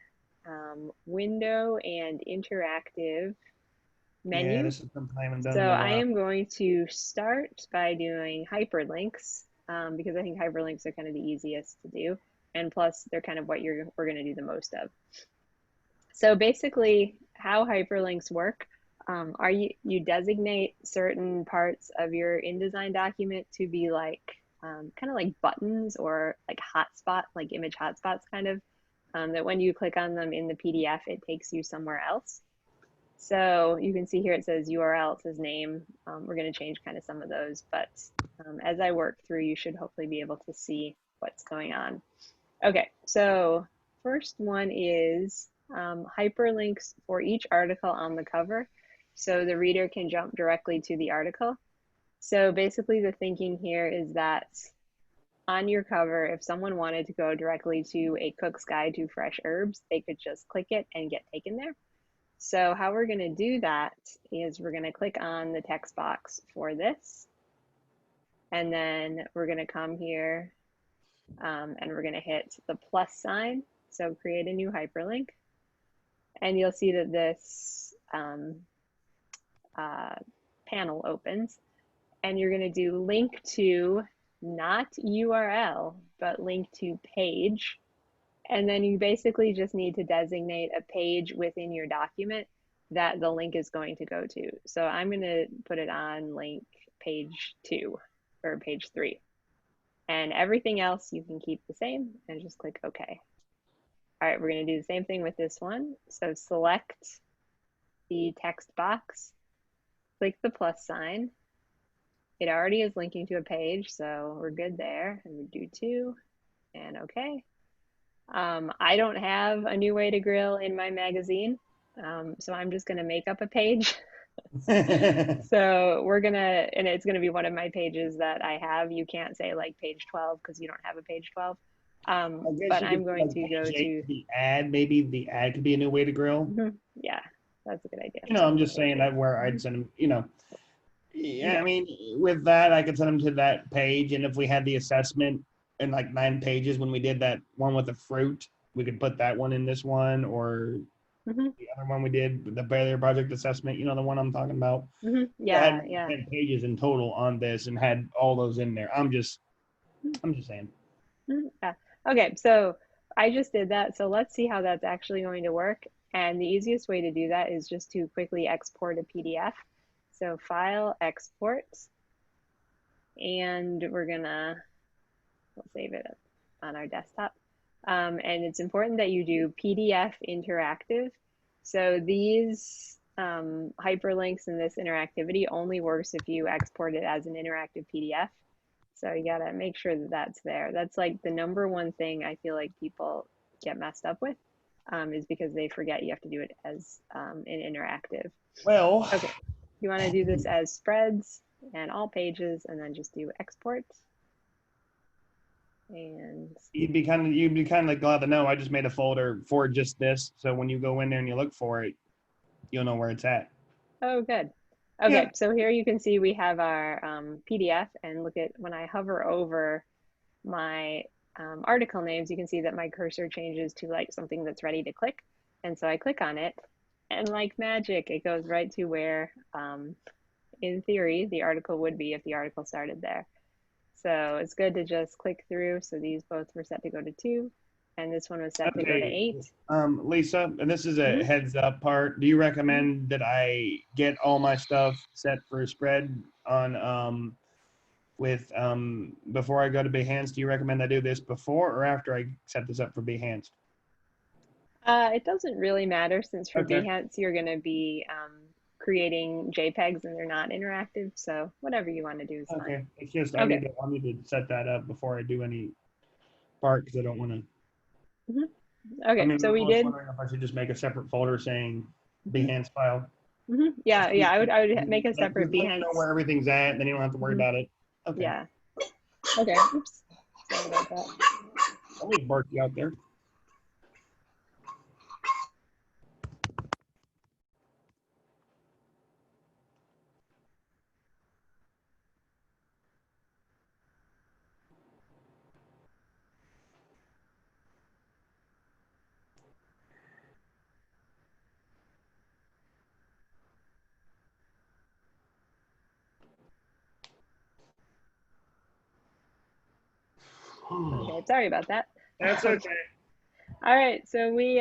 window and interactive Yeah, menu. this is something I haven't done So in a I while. am going to start by doing hyperlinks because I think hyperlinks are kind of the easiest to do. And plus, they're kind of what we're going to do the most of. So basically, how hyperlinks work are you designate certain parts of your InDesign document to be like kind of like buttons or like hotspot, like image hotspots, kind of that when you click on them in the PDF, it takes you somewhere else. So you can see here it says URL, it says name. We're going to change kind of some of those, but as I work through, you should hopefully be able to see what's going on. Okay, so first one is hyperlinks for each article on the cover so the reader can jump directly to the article. So basically the thinking here is that on your cover, if someone wanted to go directly to a cook's guide to fresh herbs, they could just click it and get taken there. So how we're going to do that is we're going to click on the text box for this, and then we're going to come here and we're going to hit the plus sign. So create a new hyperlink, and you'll see that this panel opens, and you're going to do link to not URL, but link to page. And then you basically just need to designate a page within your document that the link is going to go to. So I'm going to put it on link page 2 or page 3. And everything else you can keep the same and just click OK. All right, we're going to do the same thing with this one. So select the text box, click the plus sign. It already is linking to a page, so we're good there. And we do 2 and OK. I don't have a new way to grill in my magazine, so I'm just going to make up a page. So we're going to, and it's going to be one of my pages that I have. You can't say like page 12 because you don't have a page 12. I guess But you could I'm do going like to go page 8, to, the ad. Maybe the ad could be a new way to grill. yeah, that's a good idea. You know, I'm just Page saying 8. that where I'd send them, you know, yeah, I Okay. mean, with that, I could send them to that page. And if we had the assessment in like 9 pages when we did that one with the fruit, we could put that one in this one, or Mm-hmm. the other one we did, the Barrier Project assessment, you know, the one I'm talking about. Mm-hmm. It had Yeah, yeah. 10 pages in total on this and had all those in there. I'm just saying. Mhm, yeah. Okay, so I just did that. So let's see how that's actually going to work. And the easiest way to do that is just to quickly export a PDF. So File, Export, and we'll save it on our desktop. And it's important that you do PDF interactive. So these hyperlinks and this interactivity only works if you export it as an interactive PDF. So you gotta make sure that that's there. That's like the number one thing I feel like people get messed up with is because they forget you have to do it as an interactive. Well, Okay, you wanna do this as spreads and all pages and then just do export. And you'd be kind of glad to know I just made a folder for just this. So when you go in there and you look for it, you'll know where it's at. oh, good. Yeah. Okay, so here you can see we have our PDF, and look at when I hover over my article names, you can see that my cursor changes to like something that's ready to click. And so I click on it, and like magic, it goes right to where, in theory, the article would be if the article started there. So it's good to just click through. So these both were set to go to 2, and this one was set to go to Okay. 8. Lisa, and this is a Mm-hmm. heads up part. Do you Mm-hmm. recommend that I get all my stuff set for a spread on with before I go to Behance? Do you recommend I do this before or after I set this up for Behance? It doesn't really matter since for Okay. Behance you're going to be creating JPEGs and they're not interactive. So whatever you want to do is fine. Okay. It's just Okay. I need to set that up before I do any part because I don't want to. Hmm. I Okay. mean, So I we was did. wondering if I should just make a separate folder saying Hmm. Behance file. Hmm. Yeah. Yeah. I would make a Like, separate just let you know Behance. where everything's at, then you don't have to worry Hmm. about it. Okay. Yeah. Okay. Oops. Sorry about that. Somebody's barking out there. Okay, sorry about that. That's okay. All right, so we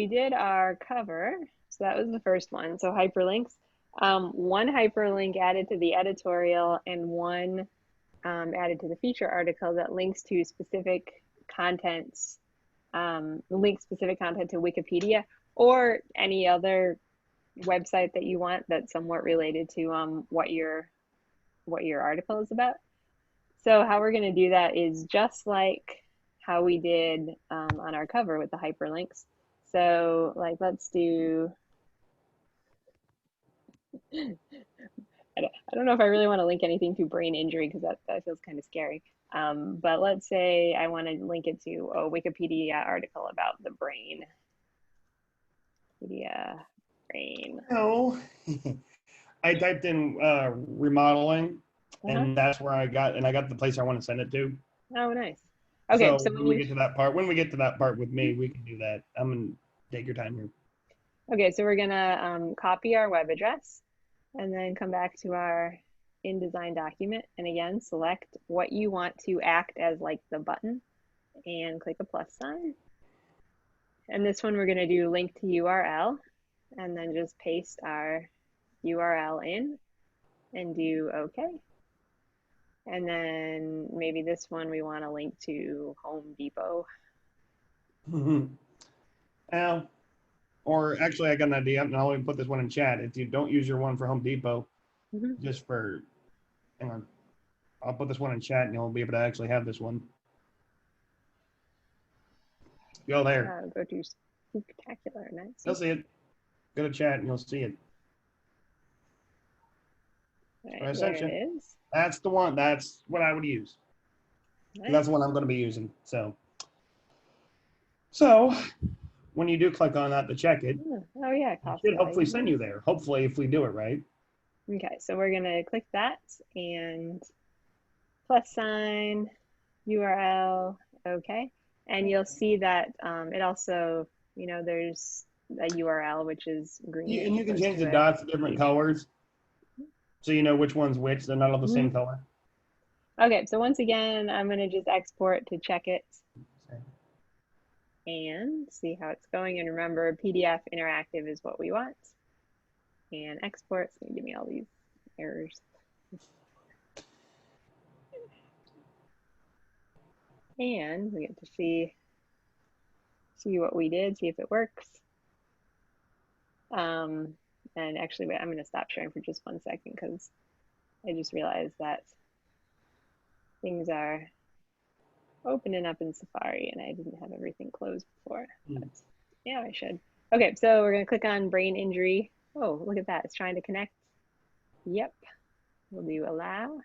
did our cover. So that was the first one. So hyperlinks. One hyperlink added to the editorial and one added to the feature article that links to specific contents, link specific content to Wikipedia or any other website that you want that's somewhat related to what your article is about. So how we're going to do that is just like how we did on our cover with the hyperlinks. So like let's do, I don't know if I really want to link anything to brain injury because that feels kind of scary. But let's say I want to link it to a Wikipedia article about the brain. Wikipedia brain. No. I typed in remodeling, Uh-huh. and that's where I got the place I want to send it to. Oh, nice. Okay, So so when we get to that part, with me, we can do that. I'm gonna take your time here. okay, so we're gonna copy our web address and then come back to our InDesign document and again select what you want to act as like the button and click a plus sign. And this one we're going to do link to URL and then just paste our URL in and do OK. And then maybe this one we want to link to Home Depot. Now, or actually, I got an idea, and I'll even put this one in chat. If you don't use your one for Home Depot, just for, hang on, I'll put this one in chat, and you'll be able to actually have this one. Go there. Go to Spooktacular. Nice. You'll see it. Go to chat, and you'll see it. Right, there it is. That's the one. That's what I would use. Nice. That's the one I'm going to be using. So when you do click on that to check it, oh yeah, it should hopefully send you there. Hopefully, if we do it right. Okay, so we're going to click that and plus sign, URL, okay. And you'll see that it also, there's a URL which is green. And you can change the dots to different colors. So you know which one's which. They're not all the same color. Okay, so once again, I'm going to just export to check it and see how it's going. And remember, PDF interactive is what we want. And export, it's going to give me all these errors. And we get to see what we did, see if it works. And actually, wait, I'm going to stop sharing for just 1 second because I just realized that things are opening up in Safari and I didn't have everything closed before. But yeah, I should. Okay, so we're going to click on brain injury. Oh, look at that. It's trying to connect. Yep. We'll do allow.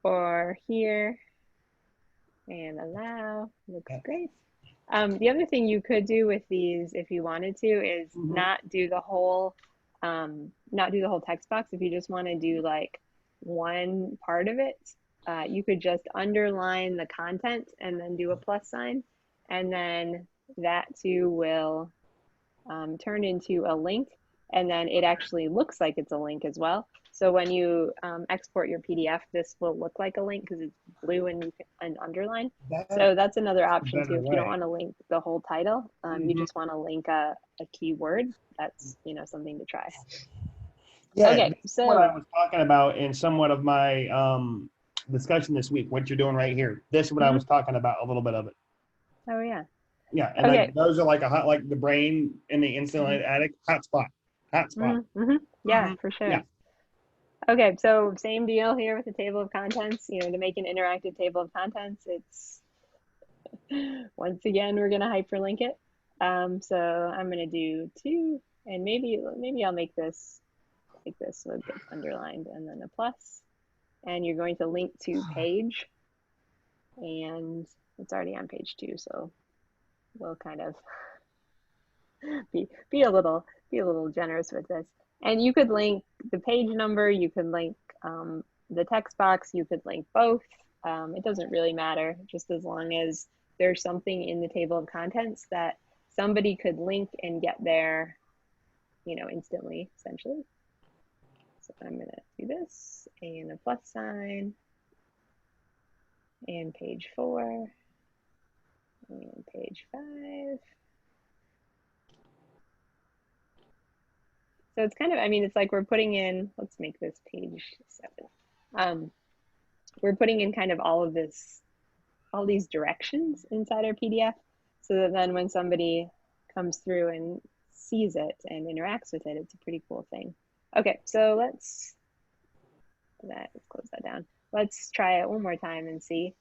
Or here. And allow. Looks great. The other thing you could do with these, if you wanted to, is not do the whole text box. If you just want to do like one part of it, you could just underline the content and then do a plus sign, and then that too will turn into a link, and then it actually looks like it's a link as well. So when you export your PDF, this will look like a link because it's blue and underline. So that's another option too. If you don't want to link the whole title, you just want to link a keyword. That's something to try. Yeah. Okay. So what I was talking about in somewhat of my discussion this week, what you're doing right here. This is what I was talking about, a little bit of it. Oh yeah. Yeah, and like those are like like the brain in the instant addict hotspot. Yeah, for sure. Yeah. Okay, so same deal here with the table of contents. To make an interactive table of contents, it's once again we're gonna hyperlink it. So I'm gonna do 2, and maybe I'll make this like this so it gets underlined and then a plus. And you're going to link to page. and it's already on page 2, so we'll kind of be a little generous with this. And you could link the page number, you could link the text box, you could link both. It doesn't really matter, just as long as there's something in the table of contents that somebody could link and get there, you know, instantly, essentially. So I'm gonna do this and a plus sign and page 4 and page 5. So it's kind of, I mean, it's like we're putting in, let's make this page 7. We're putting in kind of all of this, all these directions inside our PDF, so that then when somebody comes through and sees it and interacts with it, it's a pretty cool thing. Okay, so let's close that down. Let's try it one more time and see.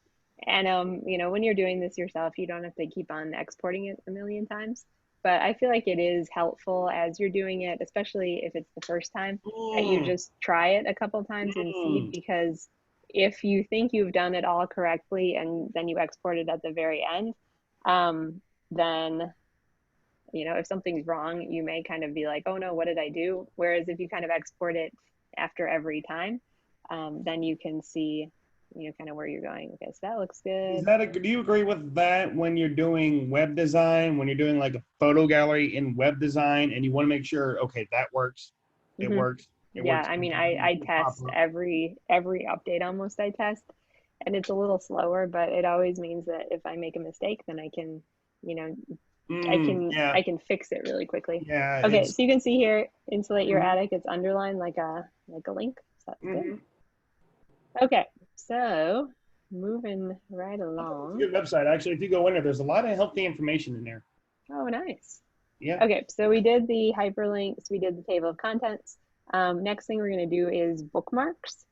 And you know, when you're doing this yourself, you don't have to keep on exporting it a million times. But I feel like it is helpful as you're doing it, especially if it's the first time, that you Mm, just try it a couple times and see, mm. because if you think you've done it all correctly and then you export it at the very end, then you know, if something's wrong, you may kind of be like, oh no, what did I do? Whereas if you kind of export it after every time, then you can see, you know, kind of where you're going. Okay, so that looks Is good. that do you agree with that when you're doing web design, when you're doing like a photo gallery in web design and you want to make sure, okay, that works, it Hmm. works, it Yeah, works I mean, completely I test proper. every update almost I test, and it's a little slower, but it always means that if I make a mistake, then I can, you know, Yeah, I can fix it really quickly. yeah, Okay, it's so you can see here, insulate your mhm, attic. It's underlined like a link. So that's good. mhm. Okay, so moving right It's a along. good website. Actually, if you go in there, there's a lot of healthy information in there. Oh, nice. Yeah. Okay, so we did the hyperlinks, we did the table of contents. Next thing we're going to do is bookmarks.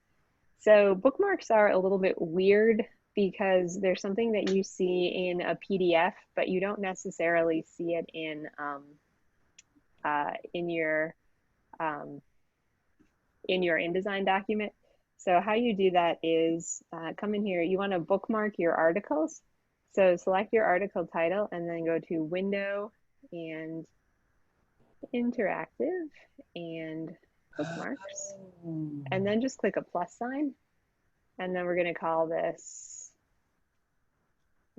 So bookmarks are a little bit weird because there's something that you see in a PDF, but you don't necessarily see it um, in your InDesign document. So how you do that is come in here. You want to bookmark your articles. So select your article title and then go to Window and Interactive and Bookmarks. And then just click a plus sign. And then we're going to call this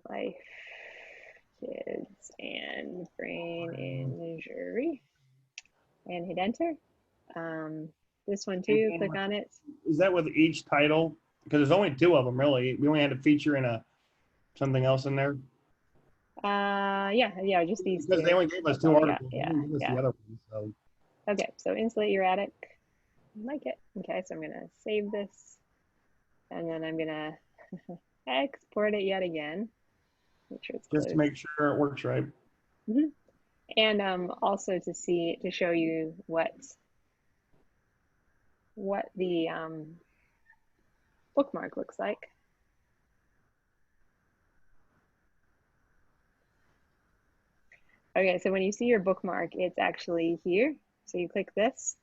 Life, Kids, and Brain Injury. And hit enter. Um, this one too, click on it. Is that with each title? Because there's only two of them, really. We only had a feature and a something else in there Yeah, just these because they two. only gave us That's two all we got. articles. They Yeah, didn't give us the yeah. other ones. So Okay, so insulate your attic. I like it. Okay, so I'm gonna save this and then I'm gonna export it yet again. Make sure it's just to closed. make sure it works right. Mm-hmm. And also to show you what the bookmark looks like. Okay, so when you see your bookmark, it's actually here. So you click this,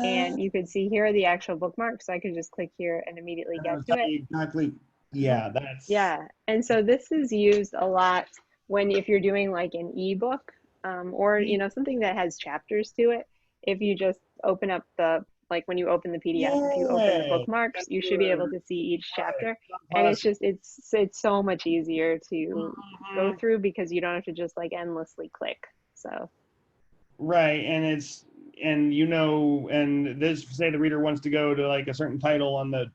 and you could see here are the actual bookmarks. So I could just click here and immediately I get was to telling it. you exactly. Mhm. Yeah, that's Yeah, and so this is used a lot when if you're doing like an ebook, or you know, something that has chapters to it. If you just open up the, like when you open the PDF, if you open the yeah. bookmarks, you should be able to see each Right. chapter, and it's Plus, just it's so much easier to go mhm, through because you don't have to just like endlessly click. So, right, and it's and and this say the reader wants to go to like a certain title on the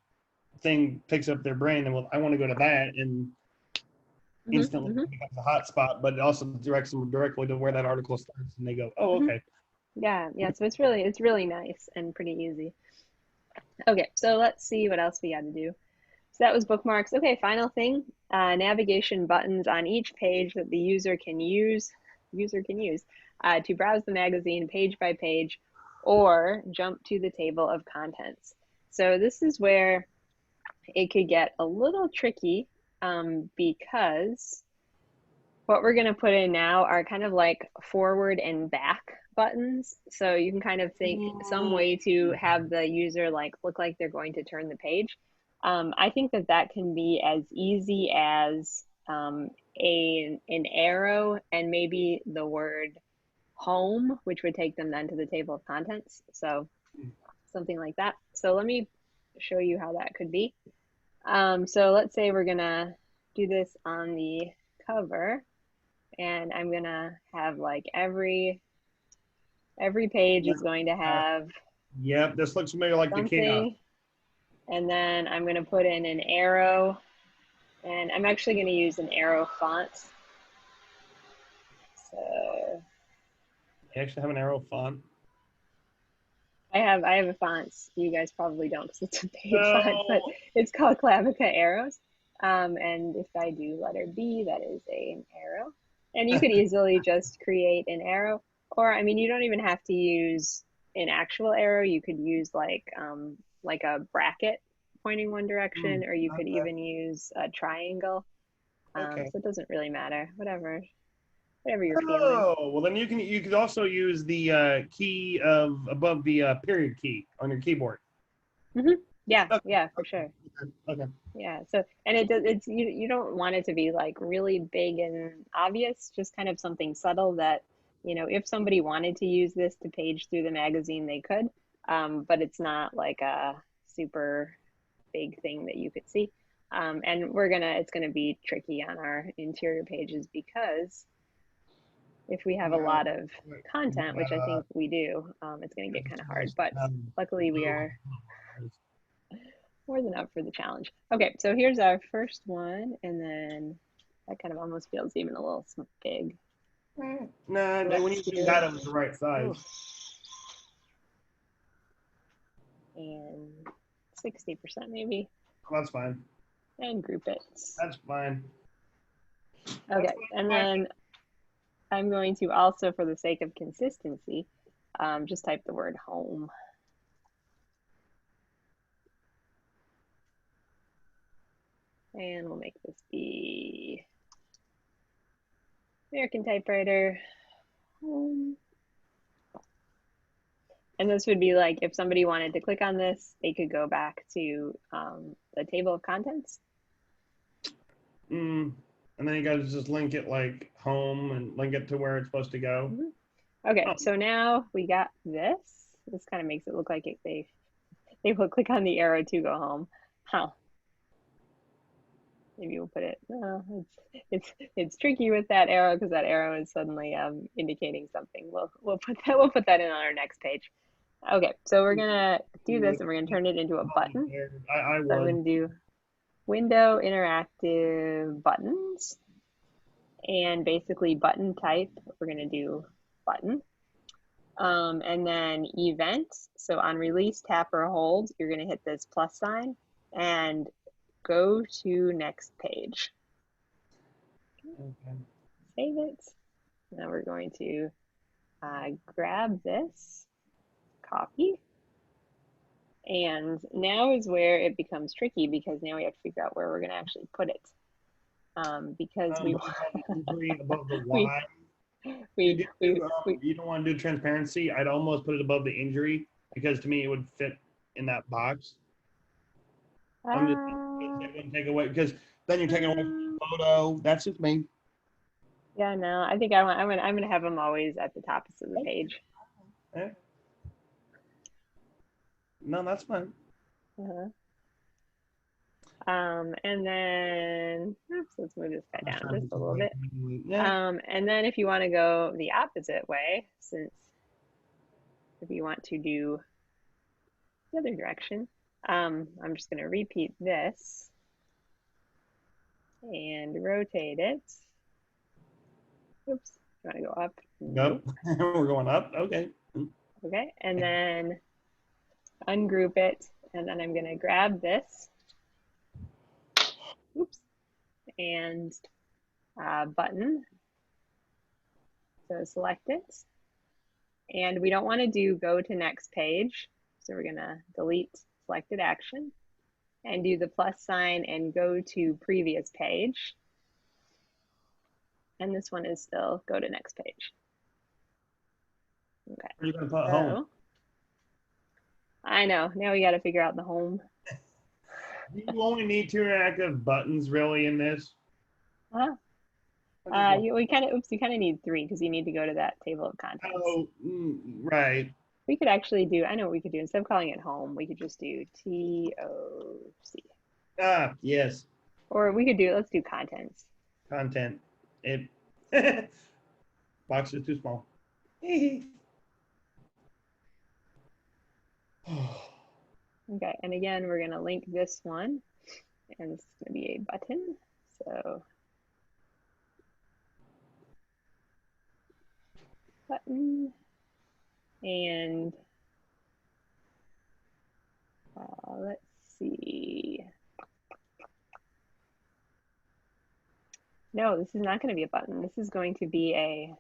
thing picks up their brain, and well, I want to go to that, and hmm instantly hmm it becomes a hot spot, but it also directs them directly to where that article starts, and they go, "Oh, hmm okay." yeah. So it's really nice and pretty easy. Okay, so let's see what else we got to do. So that was bookmarks. Okay, final thing, navigation buttons on each page that the user can use to browse the magazine page by page or jump to the table of contents. So this is where it could get a little tricky because what we're going to put in now are kind of like forward and back buttons. So you can kind of think some Mm, way to have the user like look like they're going to turn the page. I think that that can be as easy as an arrow and maybe the word home, which would take them then to the table of contents. So something like that. So let me show you how that could be. So let's say we're gonna do this on the cover, and I'm gonna have like every page is going to have Yep, this looks familiar like the chaos. something, and then I'm gonna put in an arrow, and I'm actually gonna use an arrow font. So You actually have an arrow font. I have a font. You guys probably don't because it's a paid font, but No. it's called Clavica Arrows. And if I do letter B, that is an arrow. And you could easily just create an arrow, or I mean, you don't even have to use an actual arrow. You could use like a bracket pointing one direction, or you could Okay. even use a triangle. Okay. So it doesn't really matter. Whatever you're feeling. Oh, well then you could also use the key of above the period key on your keyboard. Hmm. Yeah, Okay. yeah, for sure. Okay. Yeah. So, and it does, it's, you don't want it to be like really big and obvious, just kind of something subtle that, if somebody wanted to use this to page through the magazine, they could. But it's not like a super big thing that you could see. And it's gonna be tricky on our interior pages because if we have a Now, lot of content, which I think we do, it's gonna get kind of hard. But luckily we are more than up for the challenge. Okay, so here's our first one, and then that kind of almost feels even a little big. nah, So when let's you do, got them the right size. ooh, and 60% maybe, That's fine. and group it. That's fine. That's Okay, and fine. then I'm going to also, for the sake of consistency, just type the word home. And we'll make this be American typewriter home. And this would be like if somebody wanted to click on this, they could go back to the table of contents. Mm. And then you got to just link it like home and link it to where it's supposed to go. Mm-hmm. Okay, Oh, so now we got this. This kind of makes it look like they will click on the arrow to go home. Huh. Maybe we'll put it. It's tricky with that arrow because that arrow is suddenly indicating something. We'll put that in on our next page. Okay, so we're gonna do this and we're gonna turn it into a button. I So I'm would. gonna do window interactive buttons, and basically button type, we're gonna do button. And then event, so on release, tap or hold, you're gonna hit this plus sign and go to next page. Okay. Save it. Now we're going to grab this, copy, and now is where it becomes tricky because now we have to figure out where we're gonna actually put it. Because we Above the injury, above the we Y. we we You don't want to do transparency. I'd almost put it above the injury because to me it would fit in that box. I'm just uh, it wouldn't take away because then you're taking away from the photo. That's just me. yeah, no, I think I'm gonna have them always at the top of the page. Eh, no, that's fine. Uh-huh. And then oops, let's move this guy I'm just down trying to just get a some little way bit. Yeah. And then if you want to go the opposite way, since if you want to do the other direction, I'm just gonna repeat this and rotate it. Oops, you want to go up? Nope. Nope. We're going up. Okay. Okay, and then ungroup it, and then I'm gonna grab this. Oops, and button. So select it. And we don't want to do go to next page. So we're going to delete selected action and do the plus sign and go to previous page. And this one is still go to next page. Okay, Where are you going to put home? so I know, now we got to figure out the home. You only need two interactive buttons really in this. Huh? I just want, We kind of, oops, you kind of need three because you need to go to that table of contents. oh, right. We could actually do, I know what we could do. Instead of calling it home, we could just do TOC. Ah, yes. Or we could do, let's do contents. Content. It box is too small. Okay, and again, we're going to link this one, and it's going to be a button. So, button, and let's see. No, this is not going to be a button. This is going to be a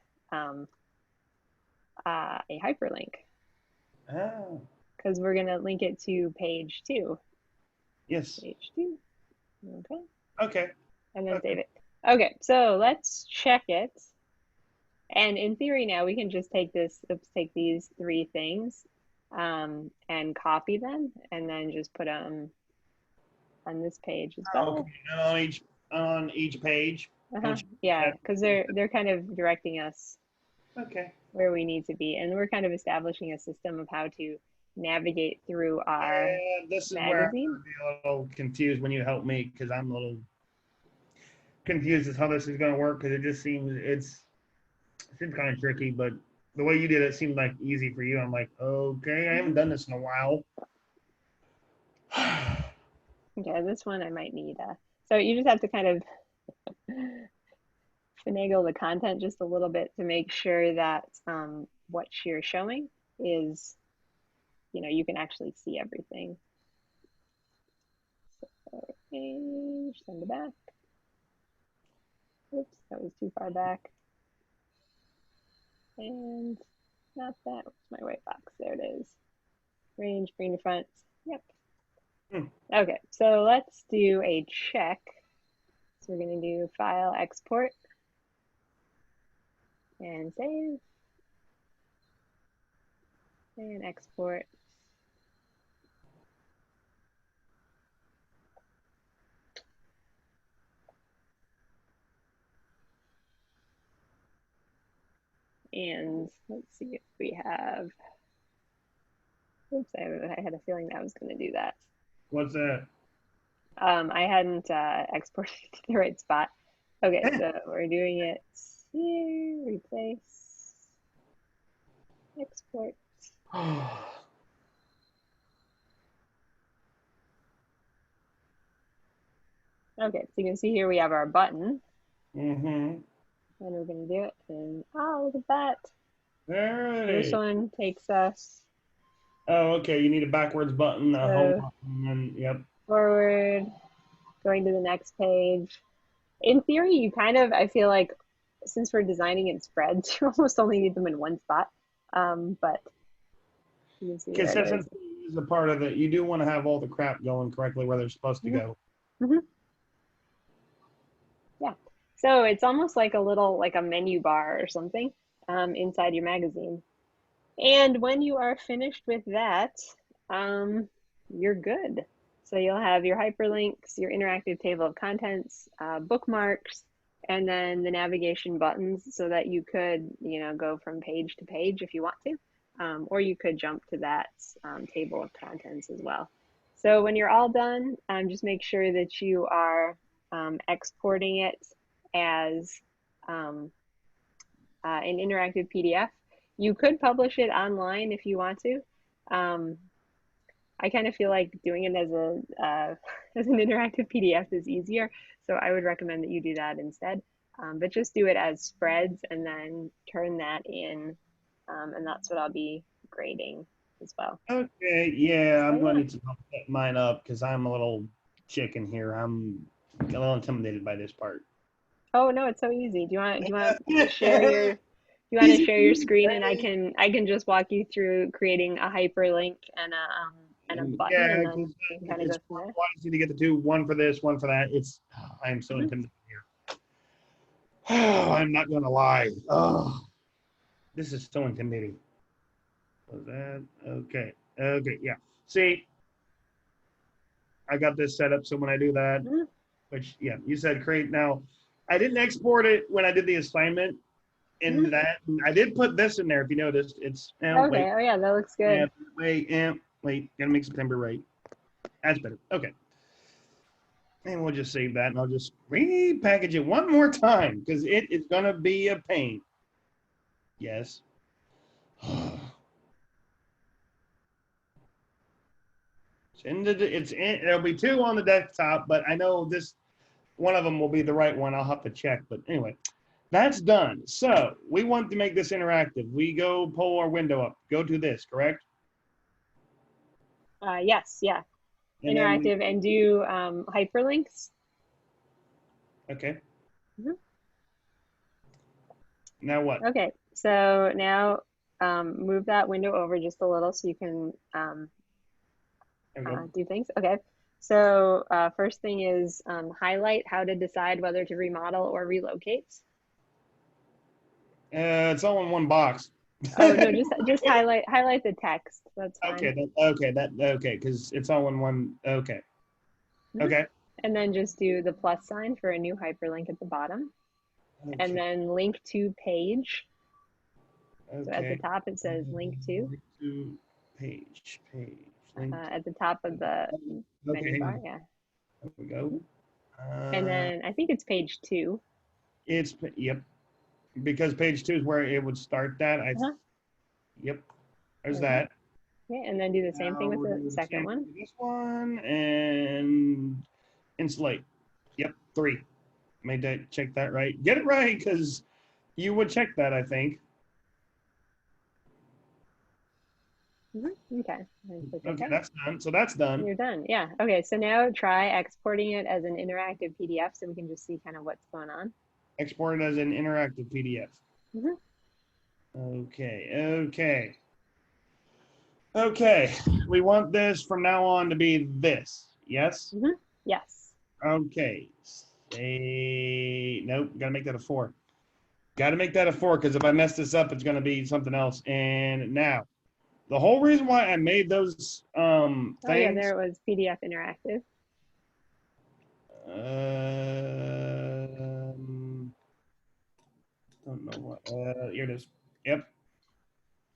hyperlink Oh, because we're going to link it to page two. yes. Page two. Okay. Okay. And then Okay. save it. Okay, so let's check it. And in theory now we can just take this, let's take these three things and copy them and then just put them on this page as Okay. well. And on each page. Uh-huh. Once you Yeah, have, because they're kind of directing us okay. where we need to be. And we're kind of establishing a system of how to navigate through our Yeah, this is where I'm magazine. gonna be a little confused when you help me because I'm a little confused as how this is going to work because it just it seems kind of tricky, but the way you did it seemed like easy for you. I'm like, okay, I haven't Mhm. done this in a while. Okay, this one I might need. So you just have to kind of finagle the content just a little bit to make sure that what you're showing is, you can actually see everything. So page, send it back. Oops, that was too far back. And not that. Where's my white box? There it is. Range, bring to front. Yep. Hmm. Okay, so let's do a check. So we're going to do file, export, and save, and export. And let's see if we have, oops, I had a feeling that I was going to do that. What's that? I hadn't exported it to the right spot. Okay, so we're doing it here, replace, export. Okay, so you can see here we have our button, Mm-hmm. and we're going to do it. And oh, look at that. There So it this is. one takes us Oh, okay. You need a backwards button, a home to button, and yep. forward, going to the next page. In theory, you kind of, I feel like, since we're designing in spreads, you almost only need them in one spot. But you can see there it is. Consistency is a part of it. You do want to have all the crap going correctly where they're supposed to Mm-hmm. go. Mm-hmm. Yeah. So it's almost like a little, like a menu bar or something inside your magazine. And when you are finished with that, you're good. So you'll have your hyperlinks, your interactive table of contents, bookmarks, and then the navigation buttons so that you could, go from page to page if you want to, or you could jump to that table of contents as well. So when you're all done, just make sure that you are exporting it as um, an interactive PDF. You could publish it online if you want to. Um, I kind of feel like doing it as a as an interactive PDF is easier, so I would recommend that you do that instead. But just do it as spreads and then turn that in, and that's what I'll be grading as well. Okay, yeah, So I'm going yeah. to need to set mine up because I'm a little chicken here. I'm a little intimidated by this part. Oh no, it's so easy. Do you want to share your Easy screen and I peasy. can just walk you through creating a hyperlink and a button Yeah, and 'cause then we can kind of it's go from there. why I need to get the two, one for this, one for that. I am so Mhm. intimidated here. I'm not going to lie. Oh, this is so intimidating. Was that okay? Okay, yeah. See, I got this set up so when I do that, Mhm. which yeah, you said create. Now, I didn't export it when I did the assignment in Mhm. that. I did put this in there. If you noticed, it's wait, Okay. Oh yeah, that looks yeah, good. wait, gotta make September right. That's better. Okay, and we'll just save that, and I'll just repackage it one more time because it is gonna be a pain. Yes. There'll be two on the desktop, but I know this one of them will be the right one. I'll have to check. But anyway, that's done. So we want to make this interactive. We go pull our window up. Go to this, correct? Yes. Yeah. And then we Interactive and do hyperlinks. okay. Mhm. Now what? Okay. So now move that window over just a little so you can There we go. do things. Okay. So first thing is highlight how to decide whether to remodel or relocate. It's all in one box. Oh no, okay, just highlight the text. That's fine. okay, because it's all in one. Okay, Mhm. okay, And then just do the plus sign for a new hyperlink at the bottom, and okay, then link to page. So at the okay. top it says link to. Link to page, link. At the top of the Okay, menu hang bar, on. yeah. There we go. Mhm. And Uh, then I think it's page two. it's yep, because page two is where it would start that. Uh-huh. Yep, there's Okay. that. Okay, and then do the same thing Now with we're the doing the second same thing one. with this one and insulate. Yep, three. Made that check that right. Get it right because you would check that, I think. Okay, and click Okay, OK. that's done. So that's done. You're done. Yeah. Okay, so now try exporting it as an interactive PDF so we can just see kind of what's going on. Export it as an interactive PDF. Hmm. Okay. Okay. We want this from now on to be this. Yes? Hmm. Yes. Okay. Say nope, gotta make that a 4. Gotta make that a 4 because if I mess this up, it's gonna be something else. And now the whole reason why I made those Oh yeah, things there it was PDF interactive. don't know what here it is. Yep.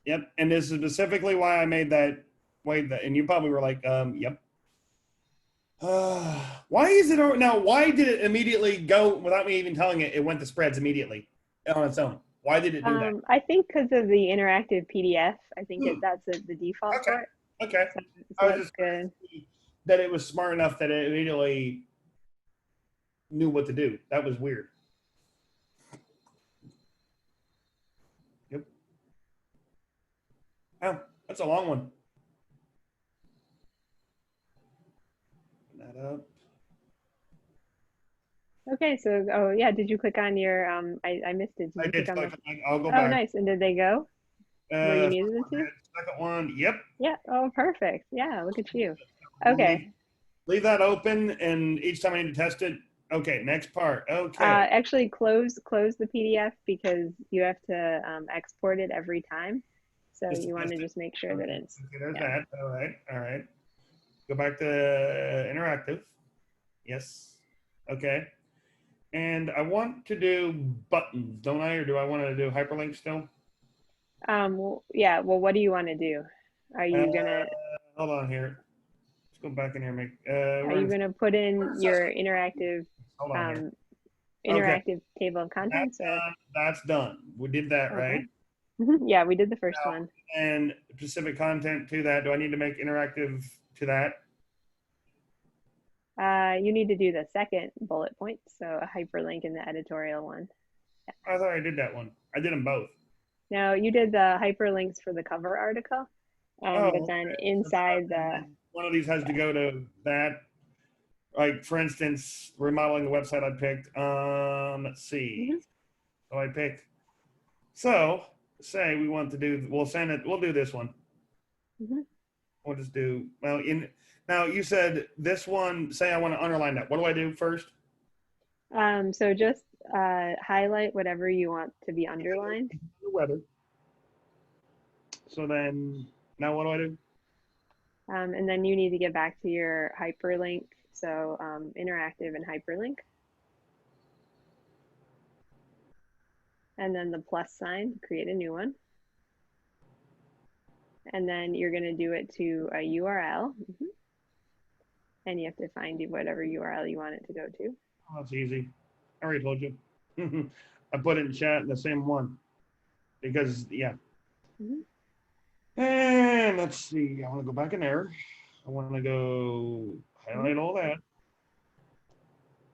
Yep. And this is specifically why I made that way that and you probably were like, yep. Why is it now? Why did it immediately go without me even telling it? It went to spreads immediately on its own. Why did it do that? I think because of the interactive PDF, I think Hmm. that's the default Okay. for it. Okay. So, I so was that's just good. that it was smart enough that it immediately knew what to do. That was weird. Yep. Oh, that's a long one. Put that up. Okay, so oh yeah, did you click on your I missed it. Did I you click did on the click. I'll go Oh back. nice. And did they go where you needed them First one to? did. Second one. Yep. Yeah. Oh perfect. Yeah, look at you. We'll leave Okay. leave that open, and each time I need to test it. Okay. Next part. Okay. Actually close the PDF because you have to export it every time. So Just to you want test to it. just make sure that Okay. it's Okay. There's yeah. that. All right. All right. Go back to interactive. Yes. Okay. And I want to do buttons, don't I? Or do I want to do hyperlinks still? Yeah, well what do you want to do? Are Uh, you gonna hold on here. Let's go back in here and make. are We're you in, gonna put we're in in your session. Hold on here. um Okay. interactive table of That's contents or done. That's done. We did that, okay. right? Yeah, we did the first one. And specific content to that. Do I need to make interactive to that? You need to do the second bullet point, so a hyperlink in the editorial one. I thought I did that one. I did them both. Now you did the hyperlinks for the cover article, Oh, but then okay. So inside and the then one of these has to go to that. Like for instance, remodeling the website I picked. Let's see. mhm, So I pick. So say we want to do. We'll send it. We'll do this one. mhm. We'll just do well. In now you said this one. Say I want to underline that. What do I do first? So just highlight whatever you want to be underlined. The weather. So then now what do I do? And then you need to get back to your hyperlink. So interactive and hyperlink. And then the plus sign, create a new one. And then you're going to do it to a URL. And you have to find whatever URL you want it to go to. Oh, that's easy. I already told you. I put it in chat in the same one because, yeah. And let's see. I want to go back in there. I want to go highlight all that.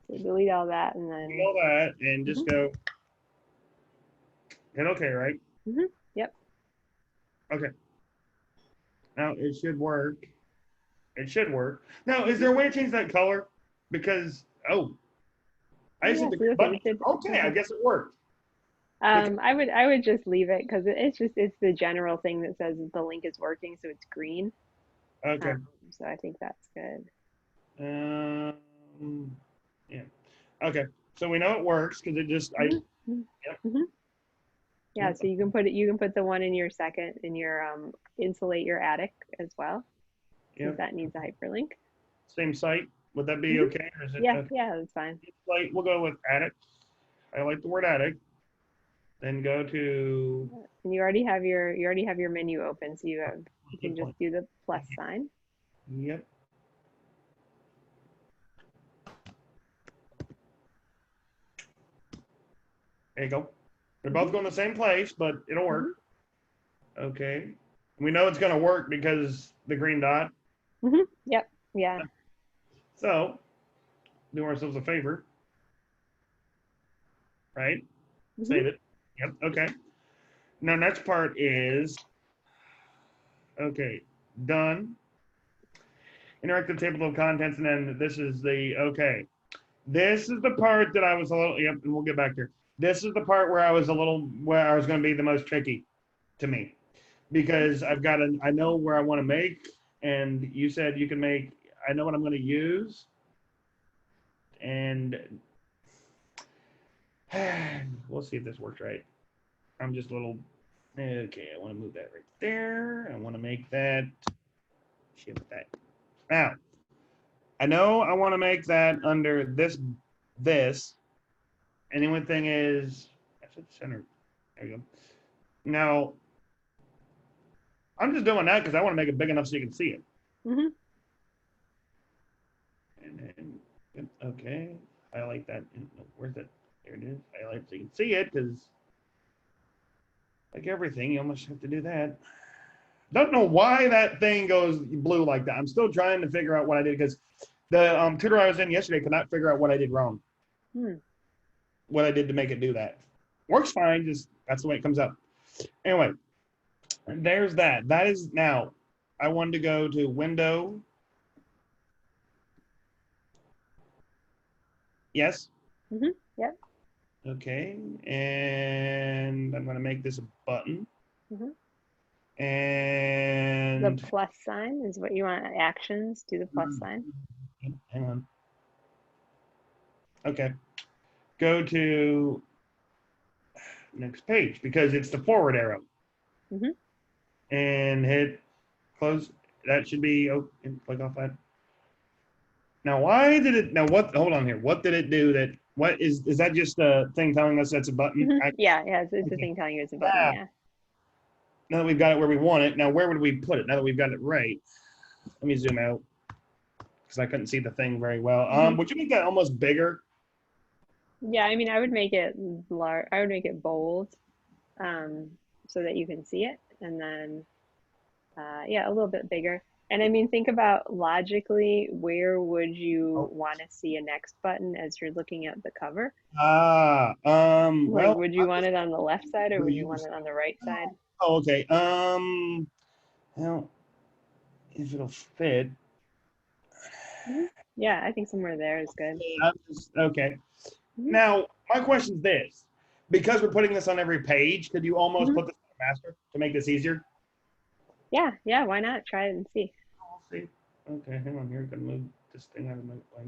So delete all that and then Delete all that and just go hit OK, right? Yep. Okay. Now it should work. It should work. Now, is there a way to change that color? Because I just hit the button. Okay, I guess it worked. I would just leave it because it's the general thing that says that the link is working, so it's green. Okay. So I think that's good. Yeah. Okay. So we know it works because it just Yeah. So you can put the one in your second in your insulate your attic as well. If that needs a hyperlink. Same site. Would that be okay? Or is it, yeah, that's fine. Like we'll go with attic. I like the word attic. Then go to. And you already have your menu open, so you can just do the plus sign. Yep. There you go. They're both going to the same place, but it'll work. Okay. We know it's going to work because the green dot. Yep. Yeah. So, do ourselves a favor. Right? Save it. Yep. Okay. Now, next part is, okay, done. Interactive table of contents, and then this is the, okay. This is the part that I was a little, yep, and we'll get back there. This is the part where I was going to be the most tricky to me. Because I know where I want to make, and you said you can make, I know what I'm going to use. And we'll see if this works right. I'm just a little, okay, I want to move that right there. I want to make that, shift that. Now, I know I want to make that under this, and the only thing is, that's at center. There you go. Now, I'm just doing that because I want to make it big enough so you can see it. And then, okay, highlight that. Where's it? There it is. Highlight so you can see it because, like everything, you almost have to do that. Don't know why that thing goes blue like that. I'm still trying to figure out what I did because the tutor I was in yesterday could not figure out what I did wrong. What I did to make it do that. Works fine, just that's the way it comes up. Anyway, there's that. That is now, I wanted to go to window. Yes? Yep. Okay, and I'm going to make this a button. And the plus sign is what you want. Actions, do the plus sign. Hang on. Okay. Go to next page because it's the forward arrow. And hit close. That should be, and click off that. Now, why did it, now what, hold on here. What did it do that, what is that just a thing telling us that's a button? Yeah, it's a thing telling you it's a button, yeah. Now that we've got it where we want it, now where would we put it now that we've got it right? Let me zoom out because I couldn't see the thing very well. Would you make that almost bigger? Yeah, I mean, I would make it large. I would make it bold, so that you can see it, and then, yeah, a little bit bigger. And I mean, think about logically, where would you want to see a next button as you're looking at the cover? Well, would you want it on the left side or would you want it on the right side? Oh, okay. Well, if it'll fit. Yeah, I think somewhere there is good. Okay. Now, my question is this. Because we're putting this on every page, could you almost put this on master to make this easier? Yeah, why not? Try it and see. We'll see. Okay, hang on here. I'm going to move this thing out of my way.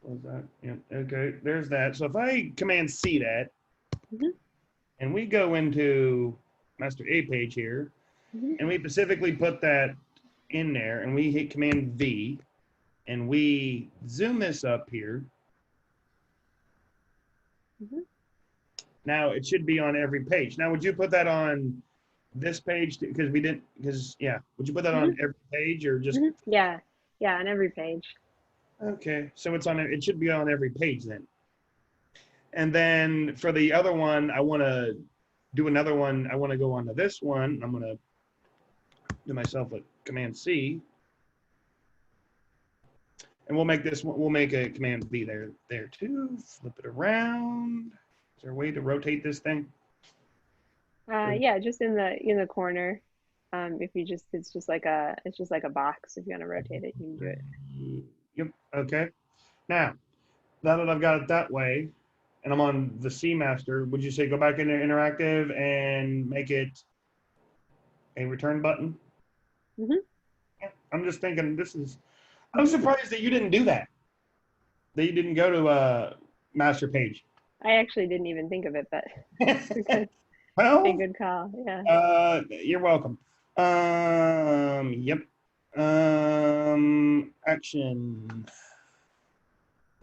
Close that. Yep. Okay, there's that. So if I Command C that, and we go into Master A page here, and we specifically put that in there and we hit Command V and we zoom this up here, now it should be on every page. Now, would you put that on this page? Because we didn't, because, yeah, would you put that on every page or just? Yeah, yeah, on every page. Okay, so it's on, it should be on every page then. And then for the other one, I want to do another one. I want to go on to this one. I'm going to do myself a Command C. And we'll make this one, we'll make a Command V there too. Flip it around. Is there a way to rotate this thing? Yeah, just in the corner. If you just it's just like a box. If you want to rotate it, you can do it. Yep. Okay. Now that I've got it that way, and I'm on the C master, would you say go back into interactive and make it a return button? Yeah, I'm just thinking this is. I'm surprised that you didn't do that. That you didn't go to a master page. I actually didn't even think of it, but good, Well, a good call. Yeah. you're welcome. Yep. Action.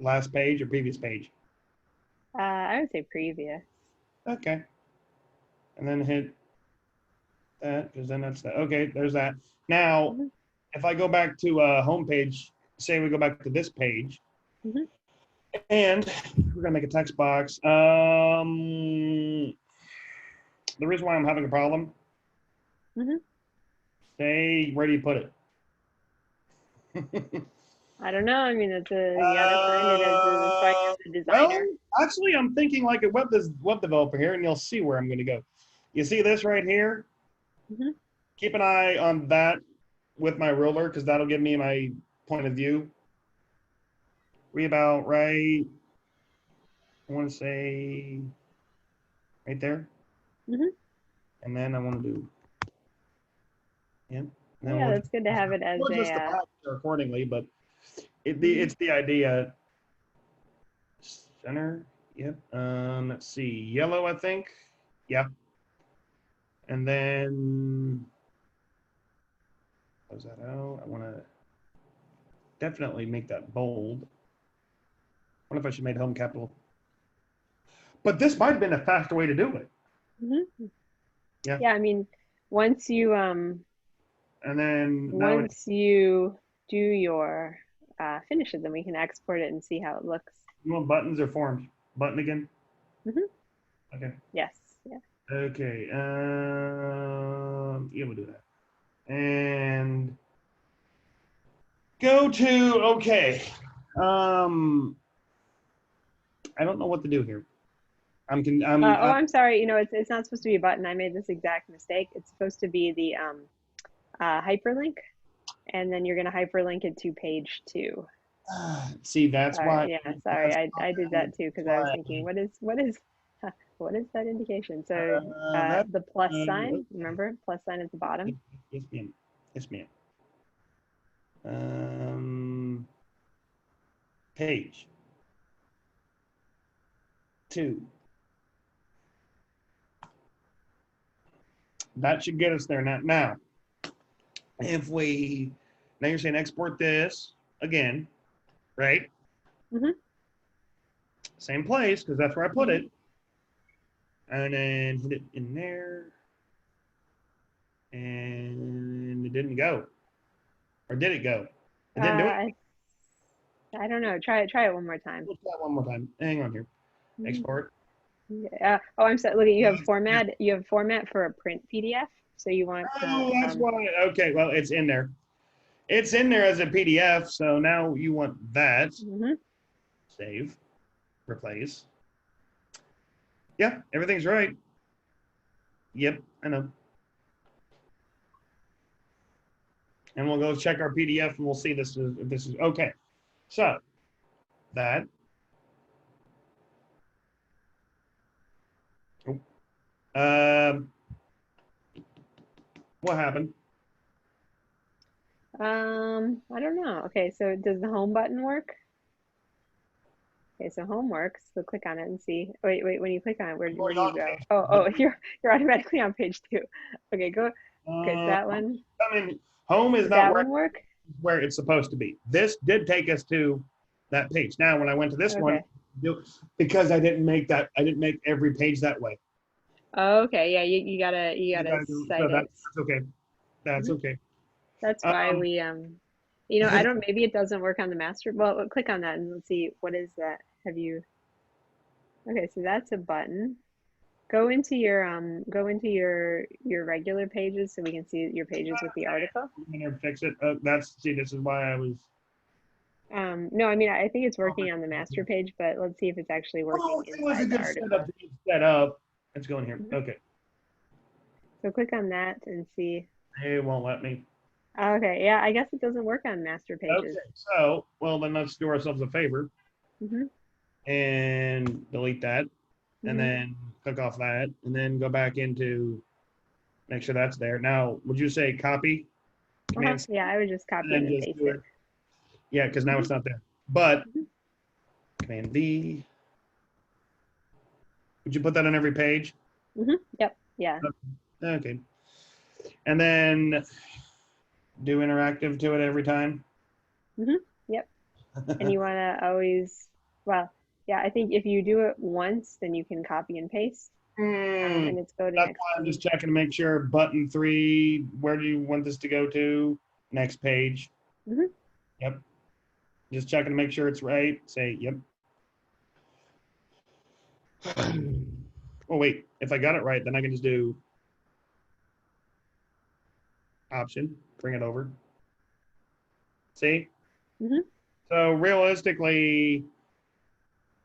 Last page or previous page? I would say previous. Okay. And then hit that, because then that's that. Okay, there's that. Now, if I go back to home page, say we go back to this page, and we're gonna make a text box. The reason why I'm having a problem, say, where do you put it? I don't know. I mean, it's you gotta find it as a designer. Well, actually, I'm thinking like a web developer here, and you'll see where I'm going to go. You see this right here? Keep an eye on that with my ruler, because that'll give me my point of view. About right, I want to say right there. And then I want to do, yeah. Yeah, it's good to have it as just accordingly, but it's the idea. Center, yep. Let's see, yellow, I think. Yeah. And then close that out. I want to definitely make that bold. I wonder if I should make home capital. But this might have been a faster way to do it. Yeah. Yeah, I mean, once you and then once you do your finish it, then we can export it and see how it looks. You want buttons or forms? Button again? Okay. Yes. Yeah. Okay. Yeah, we'll do that. And go to okay. I don't know what to do here. I'm sorry. You know, it's not supposed to be a button. I made this exact mistake. It's supposed to be the hyperlink, and then you're going to hyperlink it to page 2. See, that's why. Yeah, sorry. I did that too because I was thinking, what is that indication? So the plus sign. Remember, plus sign at the bottom. Yes, ma'am. Yes, ma'am. Page 2. That should get us there. Now, if we, now you're saying export this again, right? Same place, because that's where I put it. And then hit it in there. And it didn't go. Or did it go? It didn't do it? I don't know. Try it one more time. Let's try it one more time. Hang on here. Export. Yeah. Oh, I'm sorry. Look, you have format. You have format for a print PDF. So you want. That's why. Okay. Well, it's in there. It's in there as a PDF. So now you want that. Save. Replace. Yeah, everything's right. Yep, I know. And we'll go check our PDF and we'll see this is okay. So that. What happened? I don't know. Okay, so does the home button work? Okay, so home works. So click on it and see. Wait. When you click on it, where do you go? Oh, you're automatically on page 2. Okay, go. Okay, that one. I mean, Home is Did not that one work? where it's supposed to be. This did take us to that page. Now, when I went to this one, Okay. because I didn't make every page that way. Okay. Yeah. You gotta So cite it. that's okay. That's Mhm. okay. That's why Um, I don't. Maybe it doesn't work on the master. Well, click on that and let's see what is that. Have you? Okay. So that's a button. Go into your regular pages so we can see your pages with the article. I'm gonna fix it. See, this is why I was. No, I mean I think it's working on the master page, but let's see if it's actually Oh, working it was a inside the good setup article. to get set up. Let's go in here. Mhm. Okay. So click on that and see. It won't let me. Okay, yeah, I guess it doesn't work on master pages. Okay. So, well, then let's do ourselves a favor Hmm. and delete that, and Hmm. then click off that, and then go back into make sure that's there. Now, would you say copy Uh-huh. Command C, Yeah, I would just and copy and then then just paste do it. it? Yeah, because now Hmm. it's not there. But Hmm. Command V. Would you put that on every page? Hmm. Yep. Yeah. Okay. And then do interactive to it every time. Hmm. Yep. And you want to always, well, yeah, I think if you do it once, then you can copy and paste, Hmm. and it's go to That's next why I'm just page. checking to make sure. Button 3. Where do you want this to go to? Next page. Hmm. Yep. Just checking to make sure it's right. Say yep. Oh wait, if I got it right, then I can just do option, bring it over. See? Hmm. So realistically,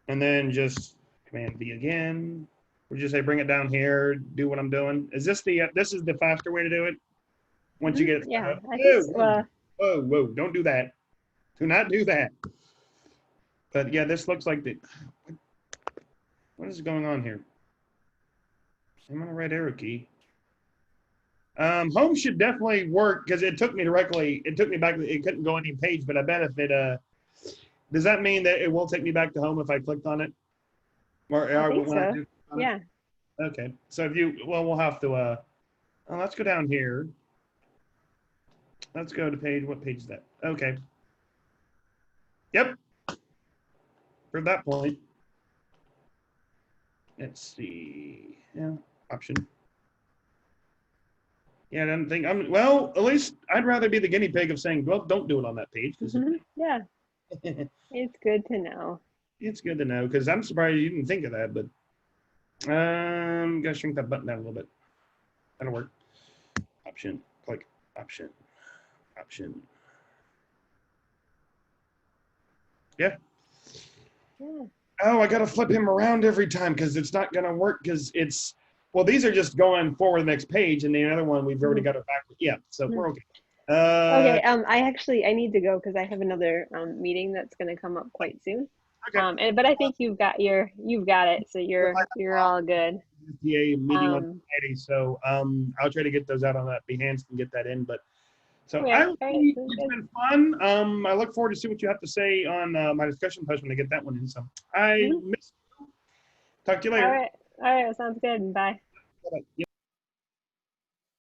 and then just Command V again. Would you say bring it down here? Do what I'm doing. Is this this is the faster way to do it? Once you Hmm. get it set Yeah, up. I think Whoa, so. whoa, whoa, whoa! Don't do that. Do not do that. But yeah, this looks like the. What is going on here? I'm on the right arrow key. Home should definitely work because it took me directly. It took me back. It couldn't go any page, but I bet if it does that mean that it won't take me back to home if I clicked on it, I or think when I so. do on it? Yeah. Okay. So if you, well, we'll have to. Let's go down here. Let's go to page. What page is that? Okay. Yep. For that point. Let's see. Yeah. Option. Yeah, I don't think I'm. Well, at least I'd rather be the guinea pig of saying, well, don't do it on that page because Hmm. Yeah, it's good to know. it's good to know. Because I'm surprised you didn't think of that. But gotta shrink that button down a little bit. That'll work. Option. Click. Option. Option. Yeah. Yeah. Oh, I gotta flip him around every time because it's not gonna work because it's. Well, these are just going forward the next page, and the other one we've already Mhm. got it back. Yeah, so Mhm. we're okay. Uh, Okay, I need to go because I have another meeting that's going to come up quite soon. okay. But I think you've got it, so If I you're all good. PTA meeting on Um, Friday, so I'll try to get those out on that Behance and get that in. But so okay, all right, sounds it's good. been fun. I look forward to see what you have to say on my discussion post when I get that one in. So I Hmm. miss. Talk to you All later. right, all right, sounds good. Bye. Bye-bye.